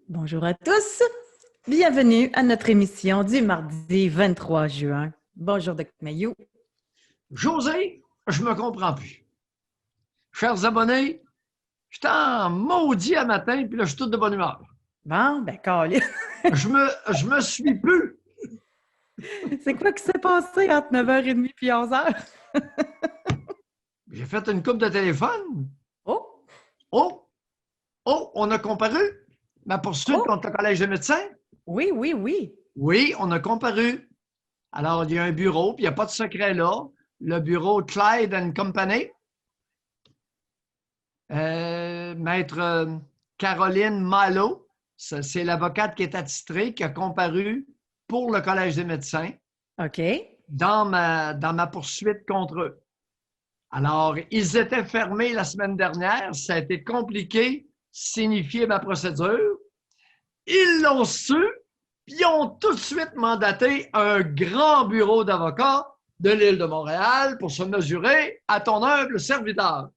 Bonjour à tous. Bienvenue à notre émission du mardi 23 juin. Bonjour, Dr. Mayou. José, je me comprends plus. Chers abonnés, j'étais en maudit à matin, puis là, je suis tout de bonne humeur. Bon, ben, calé. Je me suis plus. C'est quoi qui s'est passé entre 9h30 et 11h? J'ai fait une coupe de téléphone. Oh, Oh, on a comparu. Ma poursuite oh, contre le Collège des médecins. oui, oui, oui. Oui, on a comparu. Alors, il y a un bureau, puis il n'y a pas de secret là. Le bureau Clyde and Company. Maître Caroline Malo, c'est l'avocate qui est attitrée, qui a comparu pour le Collège des médecins OK. dans ma poursuite contre eux. Alors, ils étaient fermés la semaine dernière. Ça a été compliqué, signifier ma procédure. Ils l'ont su, puis ils ont tout de suite mandaté un grand bureau d'avocats de l'île de Montréal pour se mesurer à ton humble serviteur.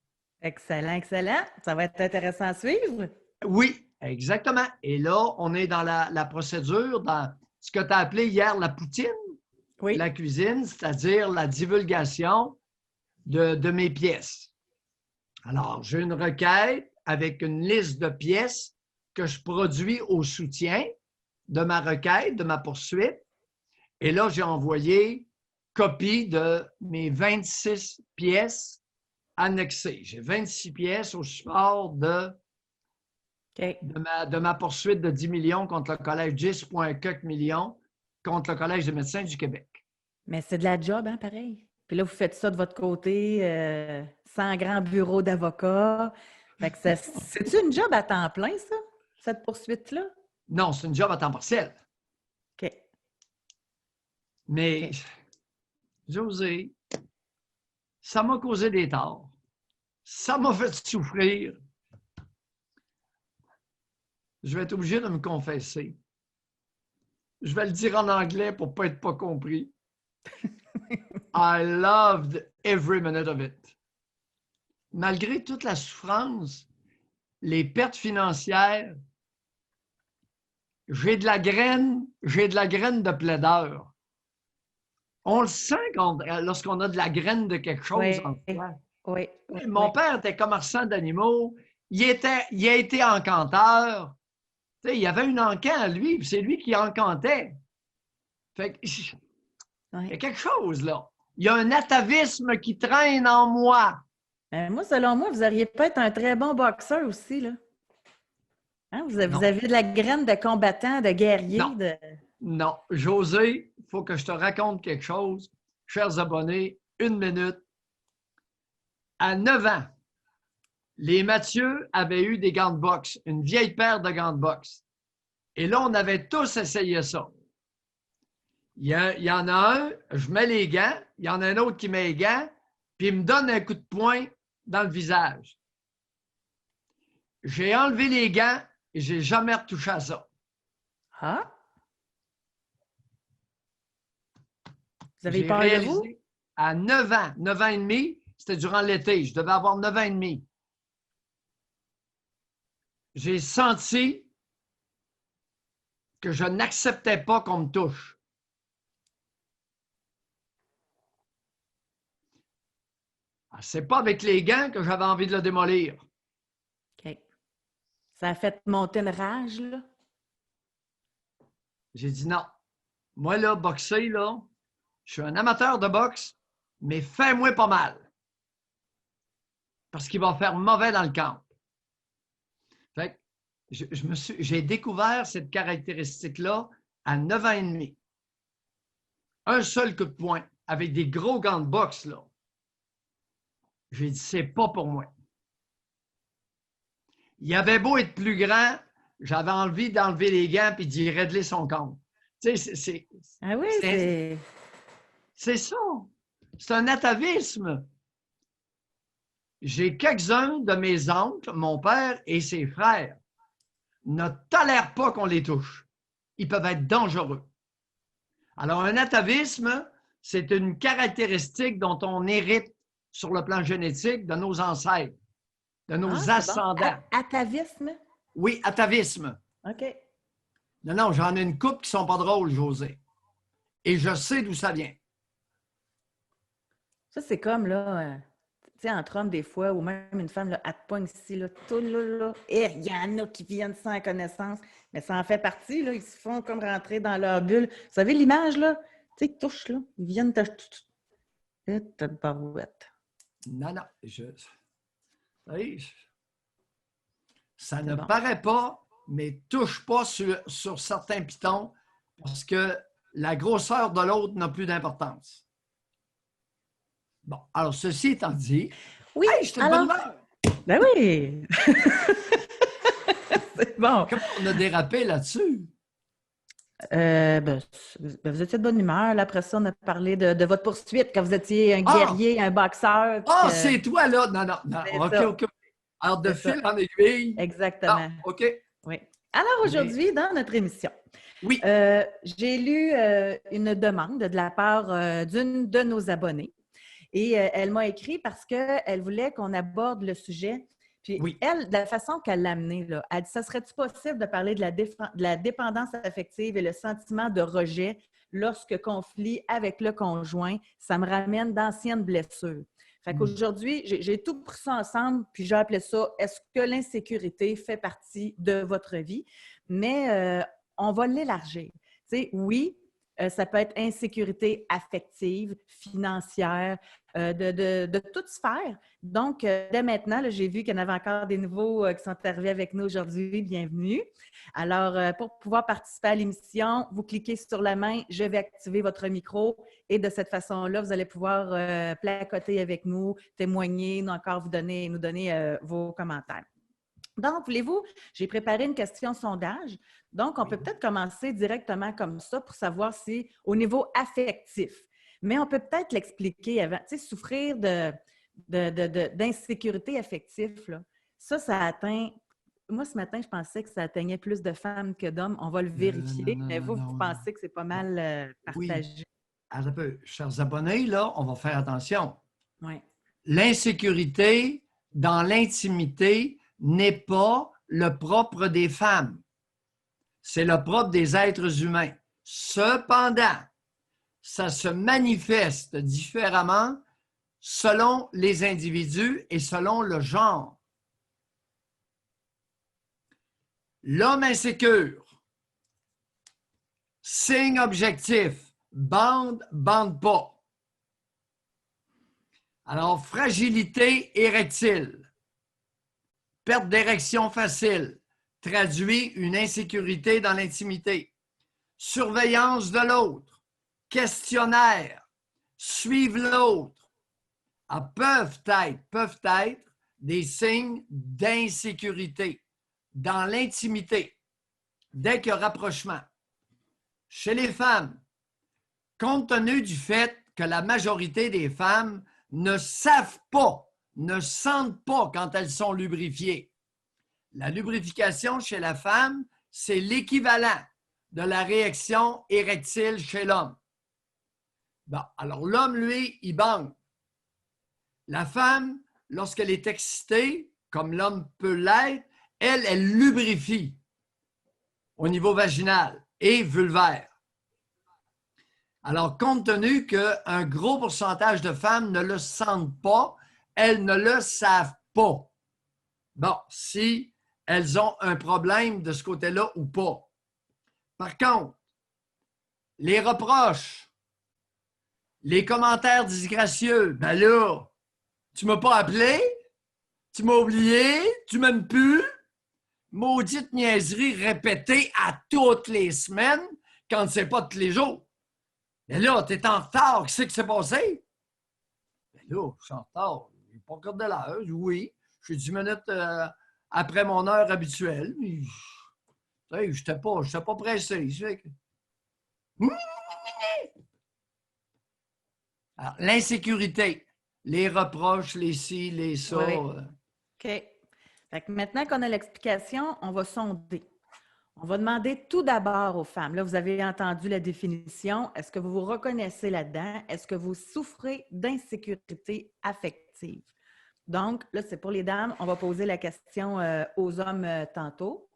Excellent, excellent. Ça va être intéressant à suivre. Oui, exactement. Et là, on est dans la procédure, dans ce que tu as appelé hier la poutine, Oui. la cuisine, c'est-à-dire la divulgation de mes pièces. Alors, j'ai une requête avec une liste de pièces que je produis au soutien de ma requête, de ma poursuite. Et là, j'ai envoyé copie de mes 26 pièces annexées. J'ai 26 pièces au support OK. de ma poursuite de 10 millions contre le Collège 10,4 millions contre le Collège des médecins du Québec. Mais c'est de la job, hein, pareil. Puis là, vous faites ça de votre côté, sans grand bureau d'avocat. Fait que c'est-tu une job à temps plein, ça, cette poursuite-là? Non, c'est une job à temps partiel. OK. Mais, OK. José, ça m'a causé des torts. Ça m'a fait souffrir. Je vais être obligé de me confesser. Je vais le dire en anglais pour ne pas être pas compris. I loved every minute of it. Malgré toute la souffrance, les pertes financières, j'ai de la graine de plaideur. On le sent lorsqu'on a de la graine de quelque chose en soi. Oui. Mon père était commerçant d'animaux. Il a été encanteur. Tu sais, il y avait un encan à lui, puis c'est lui qui encantait. Fait que, il y a quelque chose, là. Il y a un atavisme qui traîne en moi. Moi, selon moi, vous auriez peut-être un très bon boxeur aussi, là. Hein? Vous Non, avez de la graine de combattant, de guerrier. non, non. José, il faut que je te raconte quelque chose. Chers abonnés, 1 minute. À 9 ans, les Mathieu avaient eu des gants de boxe, une vieille paire de gants de boxe. Et là, on avait tous essayé ça. Il y en a un, je mets les gants, il y en a un autre qui met les gants, puis il me donne un coup de poing dans le visage. J'ai enlevé les gants et j'ai jamais retouché à ça. Ah? Vous avez peur de vous? À 9 ans, 9 ans et demi, c'était durant l'été, je devais avoir 9 ans et demi. J'ai senti que je n'acceptais pas qu'on me touche. C'est pas avec les gants que j'avais envie de le démolir. OK. Ça a fait monter une rage, là? J'ai dit non. Moi, là, boxer, là, je suis un amateur de boxe, mais fais-moi pas mal. Parce qu'il va faire mauvais dans le camp. Fait que j'ai découvert cette caractéristique-là à 9 ans et demi. Un seul coup de poing avec des gros gants de boxe, là. J'ai dit, c'est pas pour moi. Il avait beau être plus grand, j'avais envie d'enlever les gants et d'y régler son compte. Tu sais, Ah oui, c'est... C'est ça. C'est un atavisme. J'ai quelques-uns de mes oncles, mon père et ses frères, ne tolèrent pas qu'on les touche. Ils peuvent être dangereux. Alors, un atavisme, c'est une caractéristique dont on hérite sur le plan génétique de nos ancêtres, de nos ascendants. Bon. Atavisme? Oui, atavisme. OK. Non, non, j'en ai une couple qui sont pas drôles, José. Et je sais d'où ça vient. Ça, c'est comme, là, tu sais, entre hommes, des fois, ou même une femme, là, elle te pogne ici, là, tout là. Et il y en a qui viennent sans connaissance, mais ça en fait partie, là. Ils se font comme rentrer dans leur bulle. Vous savez, l'image, là, tu sais, ils touchent, là. Ils viennent te... Et t'as de barouette. Non, non. Oui, ça C'est ne bon. paraît pas, mais touche pas sur certains pitons parce que la grosseur de l'autre n'a plus d'importance. Bon, alors, ceci étant dit, Oui, hey, j'étais de bonne alors... humeur. Ben oui! C'est bon. Comment on a dérapé là-dessus? Vous étiez de bonne humeur. Là, après ça, on a parlé de votre poursuite, quand vous étiez un Ah! guerrier, un boxeur. Puis Ah, que... c'est toi, là! Non, non, non. C'est OK, ça, OK. Alors, de c'est ça. fil en aiguille. Non, Exactement. OK. Oui. Alors Mais aujourd'hui, dans notre émission, oui, j'ai lu une demande de la part d'une de nos abonnées. Et elle m'a écrit parce qu'elle voulait qu'on aborde le sujet. Puis oui. elle, de la façon qu'elle l'a amené, là, elle dit, ça serait-tu possible de parler de la dépendance affective et le sentiment de rejet lorsque conflit avec le conjoint? Ça me ramène d'anciennes blessures. Fait qu'aujourd'hui, j'ai tout pris ça ensemble, puis j'ai appelé ça « Est-ce que l'insécurité fait partie de votre vie? » Mais on va l'élargir. Tu sais, oui, ça peut être insécurité affective, financière, de toute sphère. Donc, dès maintenant, là, j'ai vu qu'il y en avait encore des nouveaux qui sont arrivés avec nous aujourd'hui. Bienvenue. Alors, pour pouvoir participer à l'émission, vous cliquez sur la main, je vais activer votre micro et de cette façon-là, vous allez pouvoir placoter avec nous, témoigner, nous donner vos commentaires. Donc, voulez-vous, j'ai préparé une question sondage. Donc, on peut peut-être commencer directement comme ça pour savoir si au niveau affectif, mais on peut peut-être l'expliquer avant. Tu sais, souffrir d'insécurité affective, là, ça atteint. Moi, ce matin, je pensais que ça atteignait plus de femmes que d'hommes. On va le Non, vérifier, non, mais non, vous non. pensez que c'est pas mal Oui. partagé. Alors, un peu, chers abonnés, là, on va faire attention. Oui. L'insécurité dans l'intimité n'est pas le propre des femmes. C'est le propre des êtres humains. Cependant, ça se manifeste différemment selon les individus et selon le genre. L'homme insécure, signe objectif, bande, bande pas. Alors, fragilité érectile, perte d'érection facile, traduit une insécurité dans l'intimité. Surveillance de l'autre, questionnaire, suivre l'autre, peuvent être des signes d'insécurité dans l'intimité, dès qu'il y a rapprochement. Chez les femmes, compte tenu du fait que la majorité des femmes ne savent pas, ne sentent pas quand elles sont lubrifiées. La lubrification chez la femme, c'est l'équivalent de la réaction érectile chez l'homme. Bon, alors l'homme, lui, il bande. La femme, lorsqu'elle est excitée, comme l'homme peut l'être, elle lubrifie au niveau vaginal et vulvaire. Alors, compte tenu qu'un gros pourcentage de femmes ne le sentent pas, elles ne le savent pas. Bon, si elles ont un problème de ce côté-là ou pas. Par contre, les reproches, les commentaires disgracieux, ben là, tu m'as pas appelé, tu m'as oublié, tu m'aimes plus. Maudite niaiserie répétée à toutes les semaines quand c'est pas tous les jours. Mais là, t'es en retard, qu'est-ce qui s'est passé? Ben là, je suis en retard. J'ai pas regardé l'heure. Oui, je suis 10 minutes après mon heure habituelle. Je n'étais pas pressé. Alors, l'insécurité, les reproches, les ci, les ça. Oui. OK. Fait que maintenant qu'on a l'explication, on va sonder. On va demander tout d'abord aux femmes. Là, vous avez entendu la définition. Est-ce que vous vous reconnaissez là-dedans? Est-ce que vous souffrez d'insécurité affective? Donc, là, c'est pour les dames. On va poser la question aux hommes tantôt.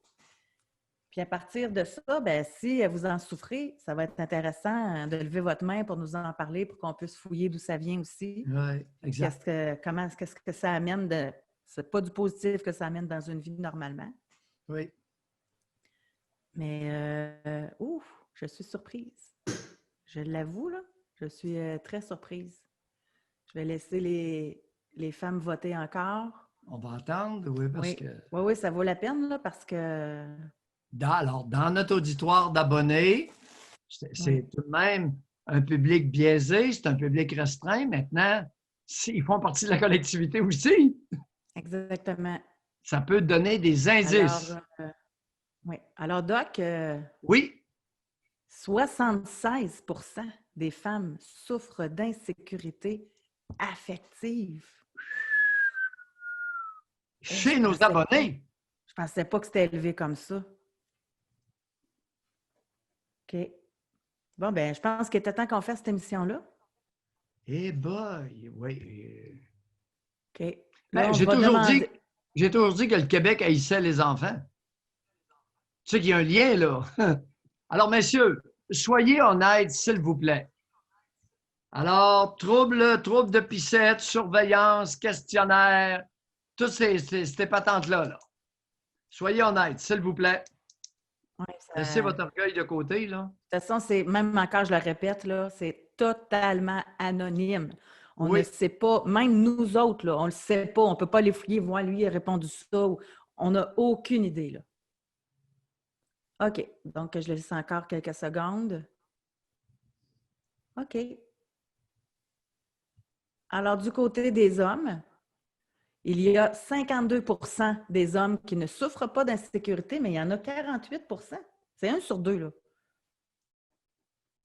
Puis à partir de ça, ben, si vous en souffrez, ça va être intéressant de lever votre main pour nous en parler, pour qu'on puisse fouiller d'où ça vient aussi. Oui, exact. Qu'est-ce que ça amène de. C'est pas du positif que ça amène dans une vie normalement. Oui. Mais, ouf, je suis surprise. Je l'avoue, là, je suis très surprise. Je vais laisser les femmes voter encore. On va attendre, oui, parce que... Oui, ça vaut la peine, là, parce que... Alors, dans notre auditoire d'abonnés, c'est tout de même un public biaisé, c'est un public restreint. Maintenant, ils font partie de la collectivité aussi. Exactement. Ça peut donner des indices. Alors, oui. Alors, Doc, oui. 76 des femmes souffrent d'insécurité affective. Chez nos abonnés. Je ne pensais pas que c'était élevé comme ça. OK. Bon, ben, je pense qu'il était temps qu'on fasse cette émission-là. Eh boy, oui. OK. Ben, j'ai toujours dit que le Québec haïssait les enfants. Tu sais qu'il y a un lien, là. Alors, messieurs, soyez honnêtes, s'il vous plaît. Alors, trouble de piscette, surveillance, questionnaire, toutes ces patentes-là. Là. Soyez honnêtes, s'il vous plaît. Ouais, laissez votre orgueil de côté. Là. De toute façon, c'est même encore, je le répète, là, c'est totalement anonyme. On ne sait pas, même nous autres, là, on ne le sait pas. On ne peut pas les fouiller, voir lui, il a répondu ça. On n'a aucune idée. Là. OK. Donc, je laisse encore quelques secondes. OK. Alors, du côté des hommes, il y a 52 des hommes qui ne souffrent pas d'insécurité, mais il y en a 48 C'est 1 sur 2, là.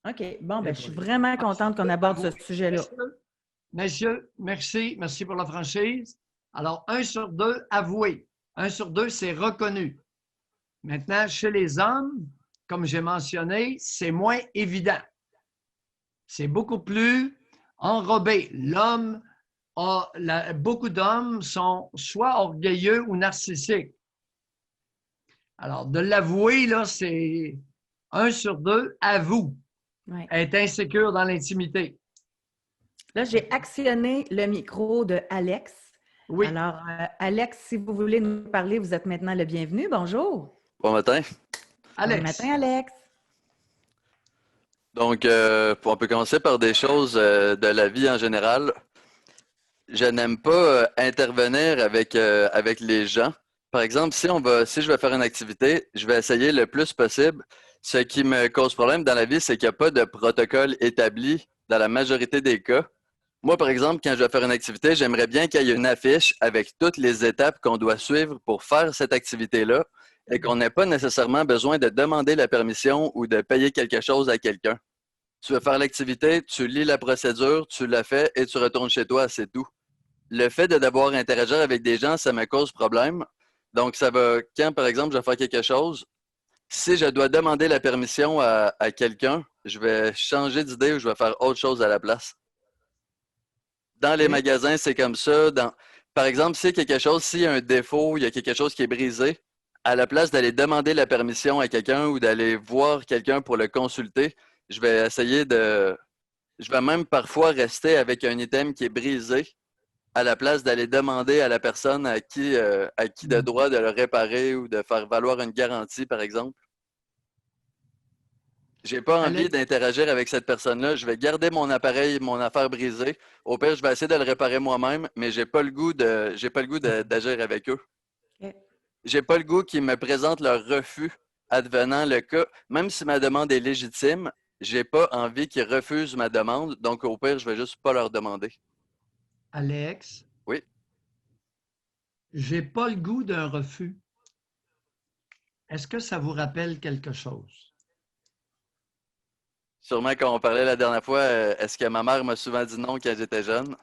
OK. Bon, ben, je suis vraiment contente qu'on aborde ce sujet-là. Messieurs, merci. Merci pour la franchise. Alors, 1 sur 2, avoué. 1 sur 2, c'est reconnu. Maintenant, chez les hommes, comme j'ai mentionné, c'est moins évident. C'est beaucoup plus enrobé. Beaucoup d'hommes sont soit orgueilleux ou narcissiques. Alors, de l'avouer, là, c'est 1 sur 2, avoue. Être insécure dans l'intimité. Là, j'ai actionné le micro de Alex. Oui. Alors, Alex, si vous voulez nous parler, vous êtes maintenant le bienvenu. Bonjour. Bon matin. Alex. Bon matin, Alex. Donc, on peut commencer par des choses de la vie en général. Je n'aime pas intervenir avec les gens. Par exemple, si je vais faire une activité, je vais essayer le plus possible. Ce qui me cause problème dans la vie, c'est qu'il n'y a pas de protocole établi dans la majorité des cas. Moi, par exemple, quand je vais faire une activité, j'aimerais bien qu'il y ait une affiche avec toutes les étapes qu'on doit suivre pour faire cette activité-là et qu'on n'ait pas nécessairement besoin de demander la permission ou de payer quelque chose à quelqu'un. Tu veux faire l'activité, tu lis la procédure, tu la fais et tu retournes chez toi, c'est tout. Le fait de devoir interagir avec des gens, ça me cause problème. Donc, quand, par exemple, je vais faire quelque chose, si je dois demander la permission à quelqu'un, je vais changer d'idée ou je vais faire autre chose à la place. Dans les magasins, c'est comme ça. Par exemple, s'il y a un défaut, il y a quelque chose qui est brisé, à la place d'aller demander la permission à quelqu'un ou d'aller voir quelqu'un pour le consulter, je vais même parfois rester avec un item qui est brisé à la place d'aller demander à la personne à qui de droit de le réparer ou de faire valoir une garantie, par exemple. J'ai pas envie d'interagir avec cette personne-là. Je vais garder mon appareil, mon affaire brisée. Au pire, je vais essayer de le réparer moi-même, mais j'ai pas le goût d'agir avec eux. Okay. J'ai pas le goût qu'ils me présentent leur refus advenant le cas. Même si ma demande est légitime, j'ai pas envie qu'ils refusent ma demande. Donc, au pire, je vais juste pas leur demander. Alex? Oui? J'ai pas le goût d'un refus. Est-ce que ça vous rappelle quelque chose? Sûrement, quand on parlait la dernière fois, est-ce que ma mère m'a souvent dit non quand j'étais jeune?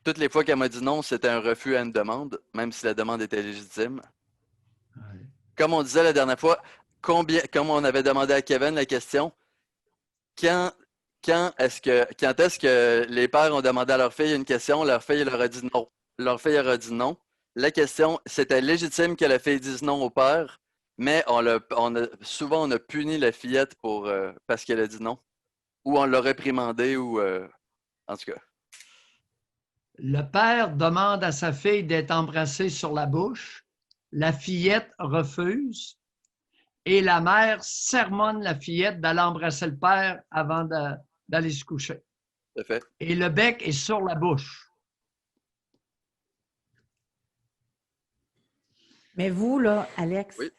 Toutes les fois qu'elle m'a dit non, c'était un refus à une demande, même si la demande était légitime. Ouais. Comme on disait la dernière fois, comme on avait demandé à Kevin la question, quand est-ce que les pères ont demandé à leur fille une question, leur fille leur a dit non. Leur fille leur a dit non. La question, c'était légitime que la fille dise non au père, mais souvent on a puni la fillette parce qu'elle a dit non. Ou on l'a réprimandée, ou en tout cas. Le père demande à sa fille d'être embrassée sur la bouche. La fillette refuse. Et la mère sermonne la fillette d'aller embrasser le père avant d'aller se coucher. Tout à fait. Et le bec est sur la bouche. Mais vous, là, Alex, Oui.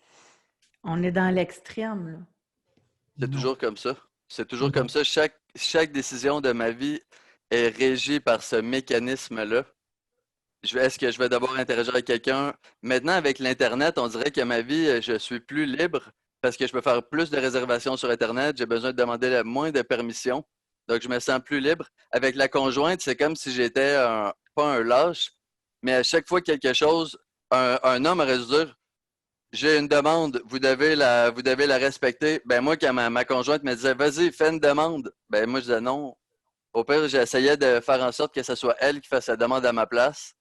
on est dans l'extrême, là. C'est Non. toujours comme ça. C'est toujours Non. comme ça. Chaque décision de ma vie est régie par ce mécanisme-là. Est-ce que je vais devoir interagir avec quelqu'un? Maintenant, avec l'Internet, on dirait que ma vie, je suis plus libre parce que je peux faire plus de réservations sur Internet. J'ai besoin de demander moins de permissions. Donc, je me sens plus libre. Avec la conjointe, c'est comme si j'étais pas un lâche, mais à chaque fois quelque chose, un homme aurait dû dire, j'ai une demande, vous devez la respecter. Ben moi, quand ma conjointe me disait, vas-y, fais une demande, ben moi, je disais non. Au pire, j'essayais de faire en sorte que ce soit elle qui fasse la demande à ma place.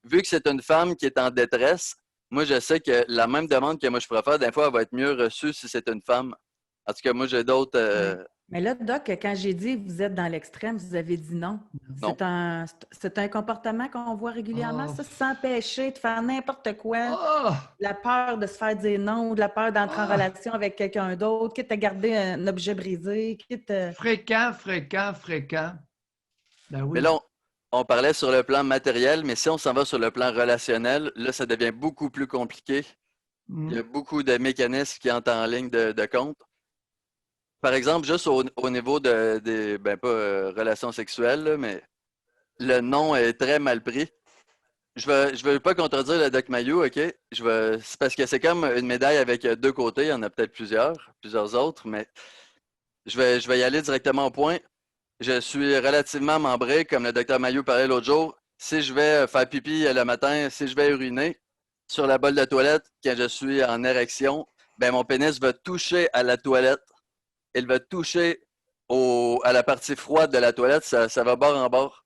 Vu que c'est une femme qui est en détresse, moi, je sais que la même demande que moi je pourrais faire, des fois, elle va être mieux reçue si c'est une femme. En tout cas, moi, j'ai d'autres. Ouais. Mais là, Doc, quand j'ai dit vous êtes dans l'extrême, vous avez dit non. Non. C'est un comportement qu'on voit régulièrement, Oh. ça, s'empêcher de faire n'importe quoi. Oh! La peur de se faire dire non ou de la peur d'entrer en Ah! relation avec quelqu'un d'autre, quitte à garder un objet brisé, quitte à... Fréquent. Ben Mais oui. là, on parlait sur le plan matériel, mais si on s'en va sur le plan relationnel, là, ça devient beaucoup plus compliqué. Il y a beaucoup de mécanismes qui entrent en ligne de compte. Par exemple, juste au niveau des ben pas relations sexuelles, là, mais le nom est très mal pris. Je veux pas contredire le Doc Mayou, OK? C'est parce que c'est comme une médaille avec deux côtés. Il y en a peut-être plusieurs autres, mais je vais y aller directement au point. Je suis relativement membré, comme le docteur Mayou parlait l'autre jour. Si je vais faire pipi le matin, si je vais uriner sur la bolle de toilette quand je suis en érection, ben mon pénis va toucher à la toilette. Il va toucher à la partie froide de la toilette. Ça va bord en bord.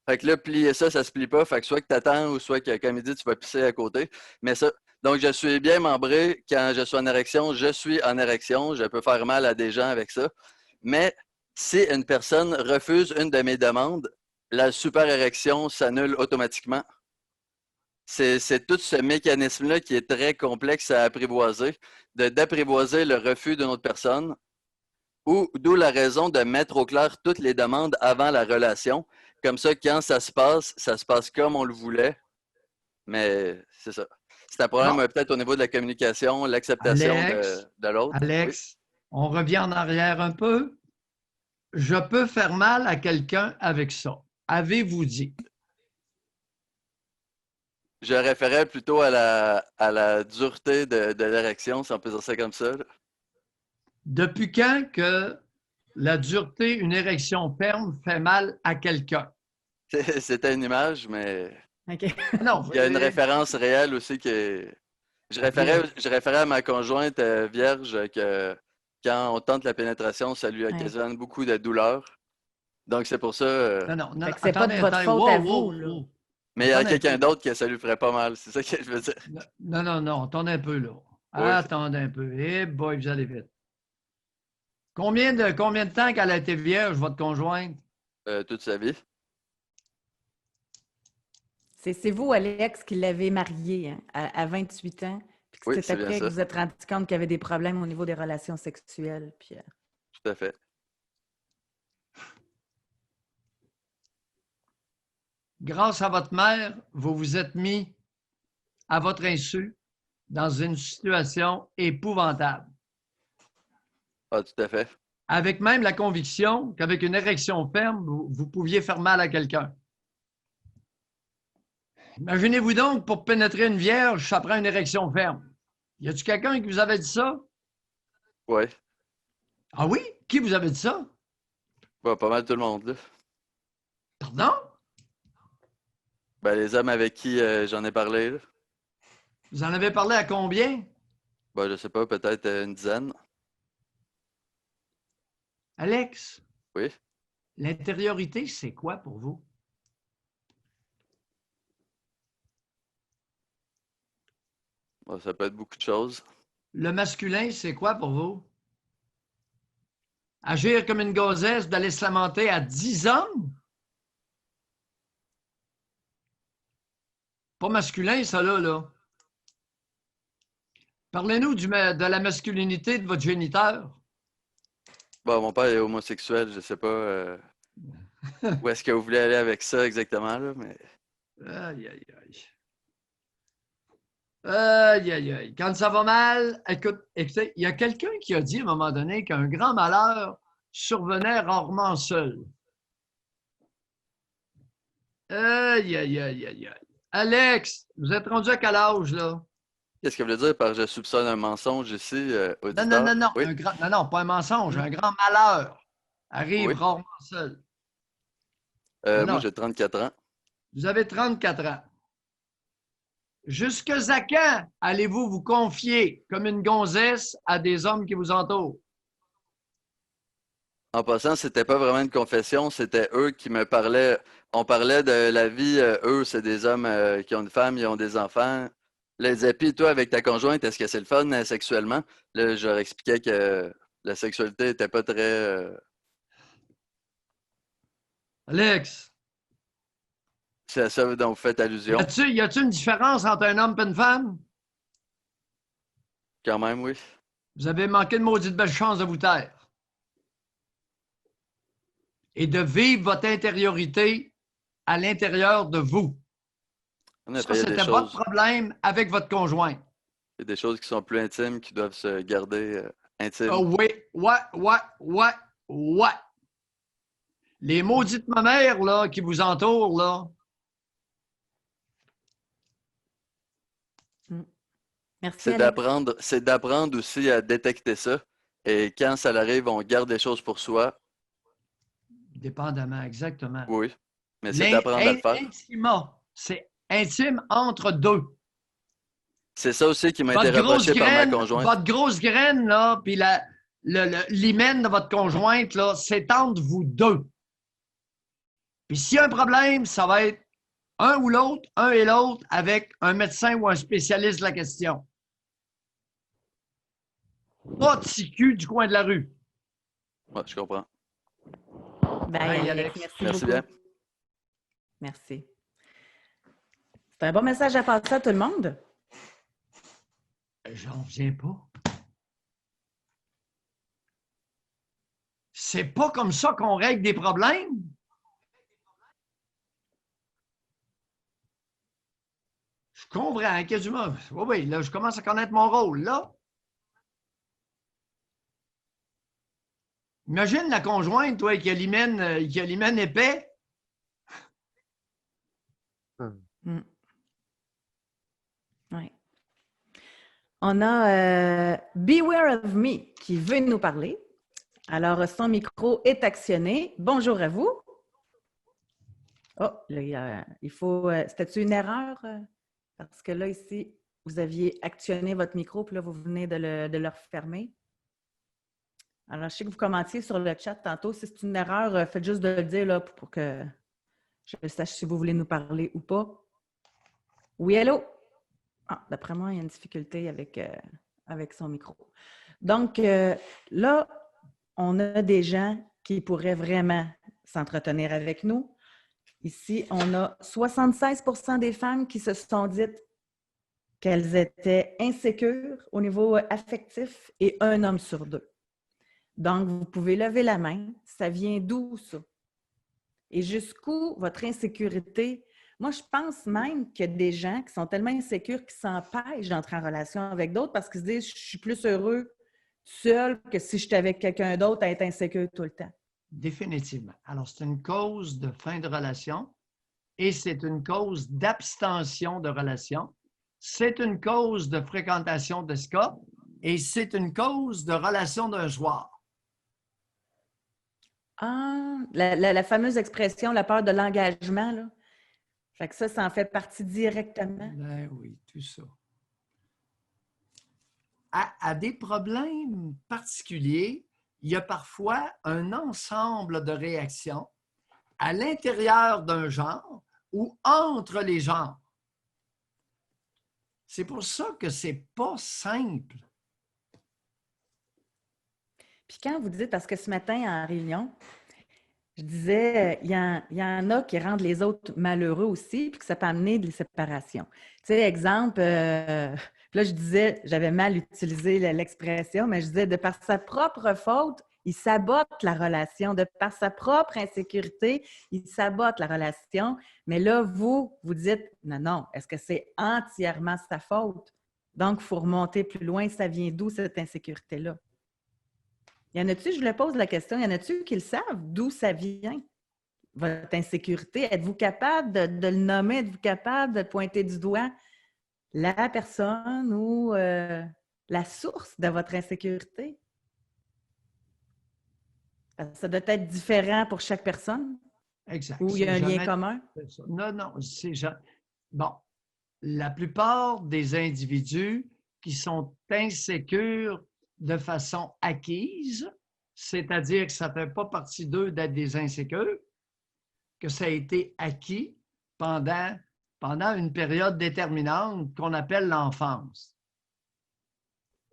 Fait que là, plier ça, ça se plie pas. Fait que soit que tu attends ou soit que, comme il dit, tu vas pisser à côté. Mais ça, donc je suis bien membré. Quand je suis en érection, je suis en érection. Je peux faire mal à des gens avec ça. Mais si une personne refuse une de mes demandes, la super érection s'annule automatiquement. C'est tout ce mécanisme-là qui est très complexe à apprivoiser, d'apprivoiser le refus d'une autre personne, d'où la raison de mettre au clair toutes les demandes avant la relation. Comme ça, quand ça se passe comme on le voulait. Mais c'est ça. C'est un problème Bon. peut-être au niveau de la communication, l'acceptation de l'autre. Oui. Alex, on revient en arrière un peu. Je peux faire mal à quelqu'un avec ça. Avez-vous dit? Je référais plutôt à la dureté de l'érection, si on peut dire ça comme ça. Là. Depuis quand que la dureté, une érection ferme, fait mal à quelqu'un? C'était une image, mais OK. Non. il y a une référence réelle aussi que je référais à ma conjointe vierge que quand on tente la pénétration, ça lui occasionne beaucoup de douleur. Donc c'est pour ça. Non. Fait que c'est pas de votre faute à vous, là. Mais il y a Attendez un quelqu'un peu. d'autre que ça lui ferait pas mal. C'est ça que je veux dire. Non. Attendez un peu, là. Oui. Attendez un peu. Eh boy, vous allez vite. Combien de temps qu'elle a été vierge, votre conjointe? Toute sa vie. C'est vous, Alex, qui l'avez marié hein, à 28 ans, puis que Oui, c'est c'est bien après que ça. vous vous êtes rendu compte qu'il y avait des problèmes au niveau des relations sexuelles. Puis, Tout à fait. Grâce à votre mère, vous vous êtes mis à votre insu dans une situation épouvantable. Ah, tout à fait. Avec même la conviction qu'avec une érection ferme, vous pouviez faire mal à quelqu'un. Imaginez-vous donc, pour pénétrer une vierge, ça prend une érection ferme. Y a-t-il quelqu'un qui vous avait dit ça? Oui. Ah oui? Qui vous avait dit ça? Bah, pas mal tout le monde, là. Pardon? Ben, les hommes avec qui j'en ai parlé, là. Vous en avez parlé à combien? Ben, je sais pas, peut-être une dizaine. Alex, Oui. l'intériorité, c'est quoi pour vous? Bon, ça peut être beaucoup de choses. le masculin, c'est quoi pour vous? Agir comme une gonzesse, d'aller se lamenter à 10 hommes? Pas masculin, ça, là. Parlez-nous de la masculinité de votre géniteur. Bon, mon père est homosexuel, je sais pas où est-ce que vous voulez aller avec ça exactement, là, mais Aïe, aïe, aïe. Aïe, aïe, aïe. Quand ça va mal, écoutez, il y a quelqu'un qui a dit à un moment donné qu'un grand malheur survenait rarement seul. Aïe, aïe, aïe, aïe, aïe. Alex, vous êtes rendu à quel âge, là? qu'est-ce que vous voulez dire par je soupçonne un mensonge ici, Non, non, auditeur? non, non. Oui, Non, non, pas un mensonge. Un grand malheur arrive oui. rarement seul. Non, Moi, non. j'ai 34 ans. Vous avez 34 ans. Jusque à quand allez-vous vous confier comme une gonzesse à des hommes qui vous entourent? En passant, c'était pas vraiment une confession, c'était eux qui me parlaient. On parlait de la vie, eux, c'est des hommes qui ont une femme, ils ont des enfants. Là, ils disaient, puis toi, avec ta conjointe, est-ce que c'est le fun sexuellement? Là, je leur expliquais que la sexualité n'était pas très. Alex, C'est à ça dont vous faites allusion, y a-t-il une différence entre un homme et une femme? quand même, oui. Vous avez manqué de maudite belle chance de vous taire et de vivre votre intériorité à l'intérieur de vous. On a Ça, payé c'était votre problème avec votre conjoint. il y a des choses qui sont plus intimes, qui doivent se garder intimes. Ah oui, ouais. Les maudites mamères là, qui vous entourent, là. Merci, C'est Alex. d'apprendre aussi à détecter ça. Et quand ça arrive, on garde les choses pour soi. Dépendamment, exactement. Oui. Mais c'est d'apprendre à le faire. Intima, c'est intime entre deux. C'est ça aussi qui m'a été reproché par ma conjointe. Votre grosse graine, là, puis l'hymen de votre conjointe, là, c'est entre vous deux. Puis s'il y a un problème, ça va être un ou l'autre, un et l'autre, avec un médecin ou un spécialiste de la question. Pas de sicu du coin de la rue. Ouais, je comprends. Bye, Bye, Alex. Alex. Merci beaucoup. Bien. Merci. C'est un bon message à passer à tout le monde. J'en reviens pas. C'est pas comme ça qu'on règle des problèmes. Je comprends, qu'est-ce que tu m'as... Oui, là, je commence à connaître mon rôle, là. Imagine la conjointe, toi, qui a l'hymen épais. Mm. Ouais. On a Beware of Me qui veut nous parler. Alors, son micro est actionné. Bonjour à vous. Oh, là, il faut... C'était-tu une erreur? Parce que là, ici, vous aviez actionné votre micro, puis là, vous venez de le refermer. Alors, je sais que vous commentiez sur le chat tantôt. Si c'est une erreur, faites juste de le dire là, pour que je sache si vous voulez nous parler ou pas. Oui, allô? Ah, d'après moi, il y a une difficulté avec son micro. Donc, là, on a des gens qui pourraient vraiment s'entretenir avec nous. Ici, on a 76 % des femmes qui se sont dites qu'elles étaient insécures au niveau affectif et un homme sur deux. Donc, vous pouvez lever la main. Ça vient d'où, ça? Et jusqu'où votre insécurité? Moi, je pense même qu'il y a des gens qui sont tellement insécures qu'ils s'empêchent d'entrer en relation avec d'autres parce qu'ils se disent « je suis plus heureux seul que si j'étais avec quelqu'un d'autre à être insécure tout le temps ». Définitivement. Alors, c'est une cause de fin de relation et c'est une cause d'abstention de relation. C'est une cause de fréquentation de scope et c'est une cause de relation d'un soir. Ah, la fameuse expression, la peur de l'engagement, là. Fait que ça en fait partie directement. Ben oui, tout ça. À des problèmes particuliers, il y a parfois un ensemble de réactions à l'intérieur d'un genre ou entre les genres. C'est pour ça que c'est pas simple Puis quand vous dites, parce que ce matin en réunion, je disais, il y en a qui rendent les autres malheureux aussi, puis que ça peut amener des séparations. Tu sais, exemple, là, je disais, j'avais mal utilisé l'expression, mais je disais, de par sa propre faute, il sabote la relation. De par sa propre insécurité, il sabote la relation. Mais là, vous dites, non, non, est-ce que c'est entièrement sa faute? Donc, il faut remonter plus loin. Ça vient d'où cette insécurité-là? Y en a-tu, je le pose la question, y en a-tu qui le savent d'où ça vient, votre insécurité? Êtes-vous capable de le nommer? Êtes-vous capable de pointer du doigt la personne ou la source de votre insécurité? Parce que ça doit être différent pour chaque personne Exact. ou il y a un lien commun? Non, non, bon, la plupart des individus qui sont insécures de façon acquise, c'est-à-dire que ça ne fait pas partie d'eux d'être des insécures, que ça a été acquis pendant une période déterminante qu'on appelle l'enfance.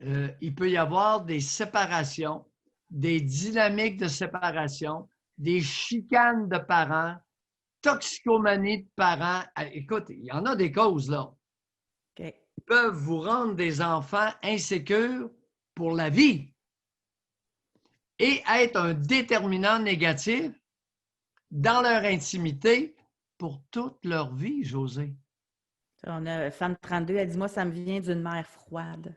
Il peut y avoir des séparations, des dynamiques de séparation, des chicanes de parents, toxicomanie de parents. Écoute, il y en a des causes, là. Okay. Ils peuvent vous rendre des enfants insécures pour la vie et être un déterminant négatif dans leur intimité pour toute leur vie, José. On a Femme 32, elle dit, moi, ça me vient d'une mère froide.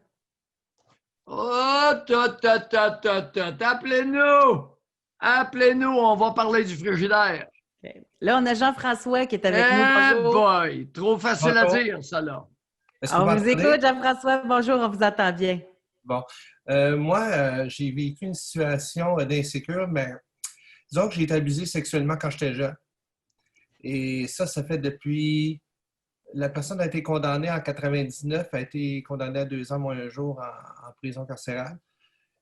Oh, appelez-nous! Appelez-nous, on va parler du frigidaire. Okay. Là, on a Jean-François qui est avec nous. Bonjour. Boy, trop facile à dire, ça, là. On vous écoute, Jean-François. Bonjour, on vous entend bien. Bon. Moi, j'ai vécu une situation d'insécure, mais disons que j'ai été abusé sexuellement quand j'étais jeune. Et ça fait depuis... La personne a été condamnée en 99, a été condamnée à 2 ans moins un jour en prison carcérale.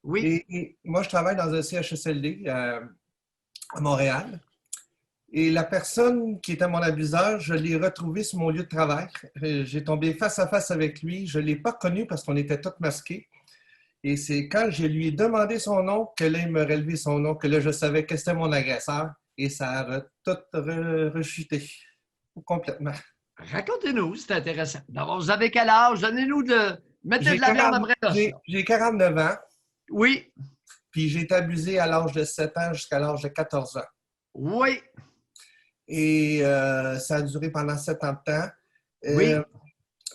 Oui. Et moi, je travaille dans un CHSLD à Montréal. Et la personne qui était mon abuseur, je l'ai retrouvé sur mon lieu de travail. J'ai tombé face à face avec lui. Je ne l'ai pas connu parce qu'on était tous masqués. Et c'est quand je lui ai demandé son nom que là, il me relevé son nom, que là, je savais que c'était mon agresseur. Et ça a tout rechuté complètement. Racontez-nous, c'est intéressant. D'abord, vous avez quel âge? Donnez-nous mettez de la viande après ça. J'ai 49 ans. Oui. Puis j'ai été abusé à l'âge de 7 ans jusqu'à l'âge de 14 ans. Oui. Et ça a duré pendant 7 ans de temps. Oui.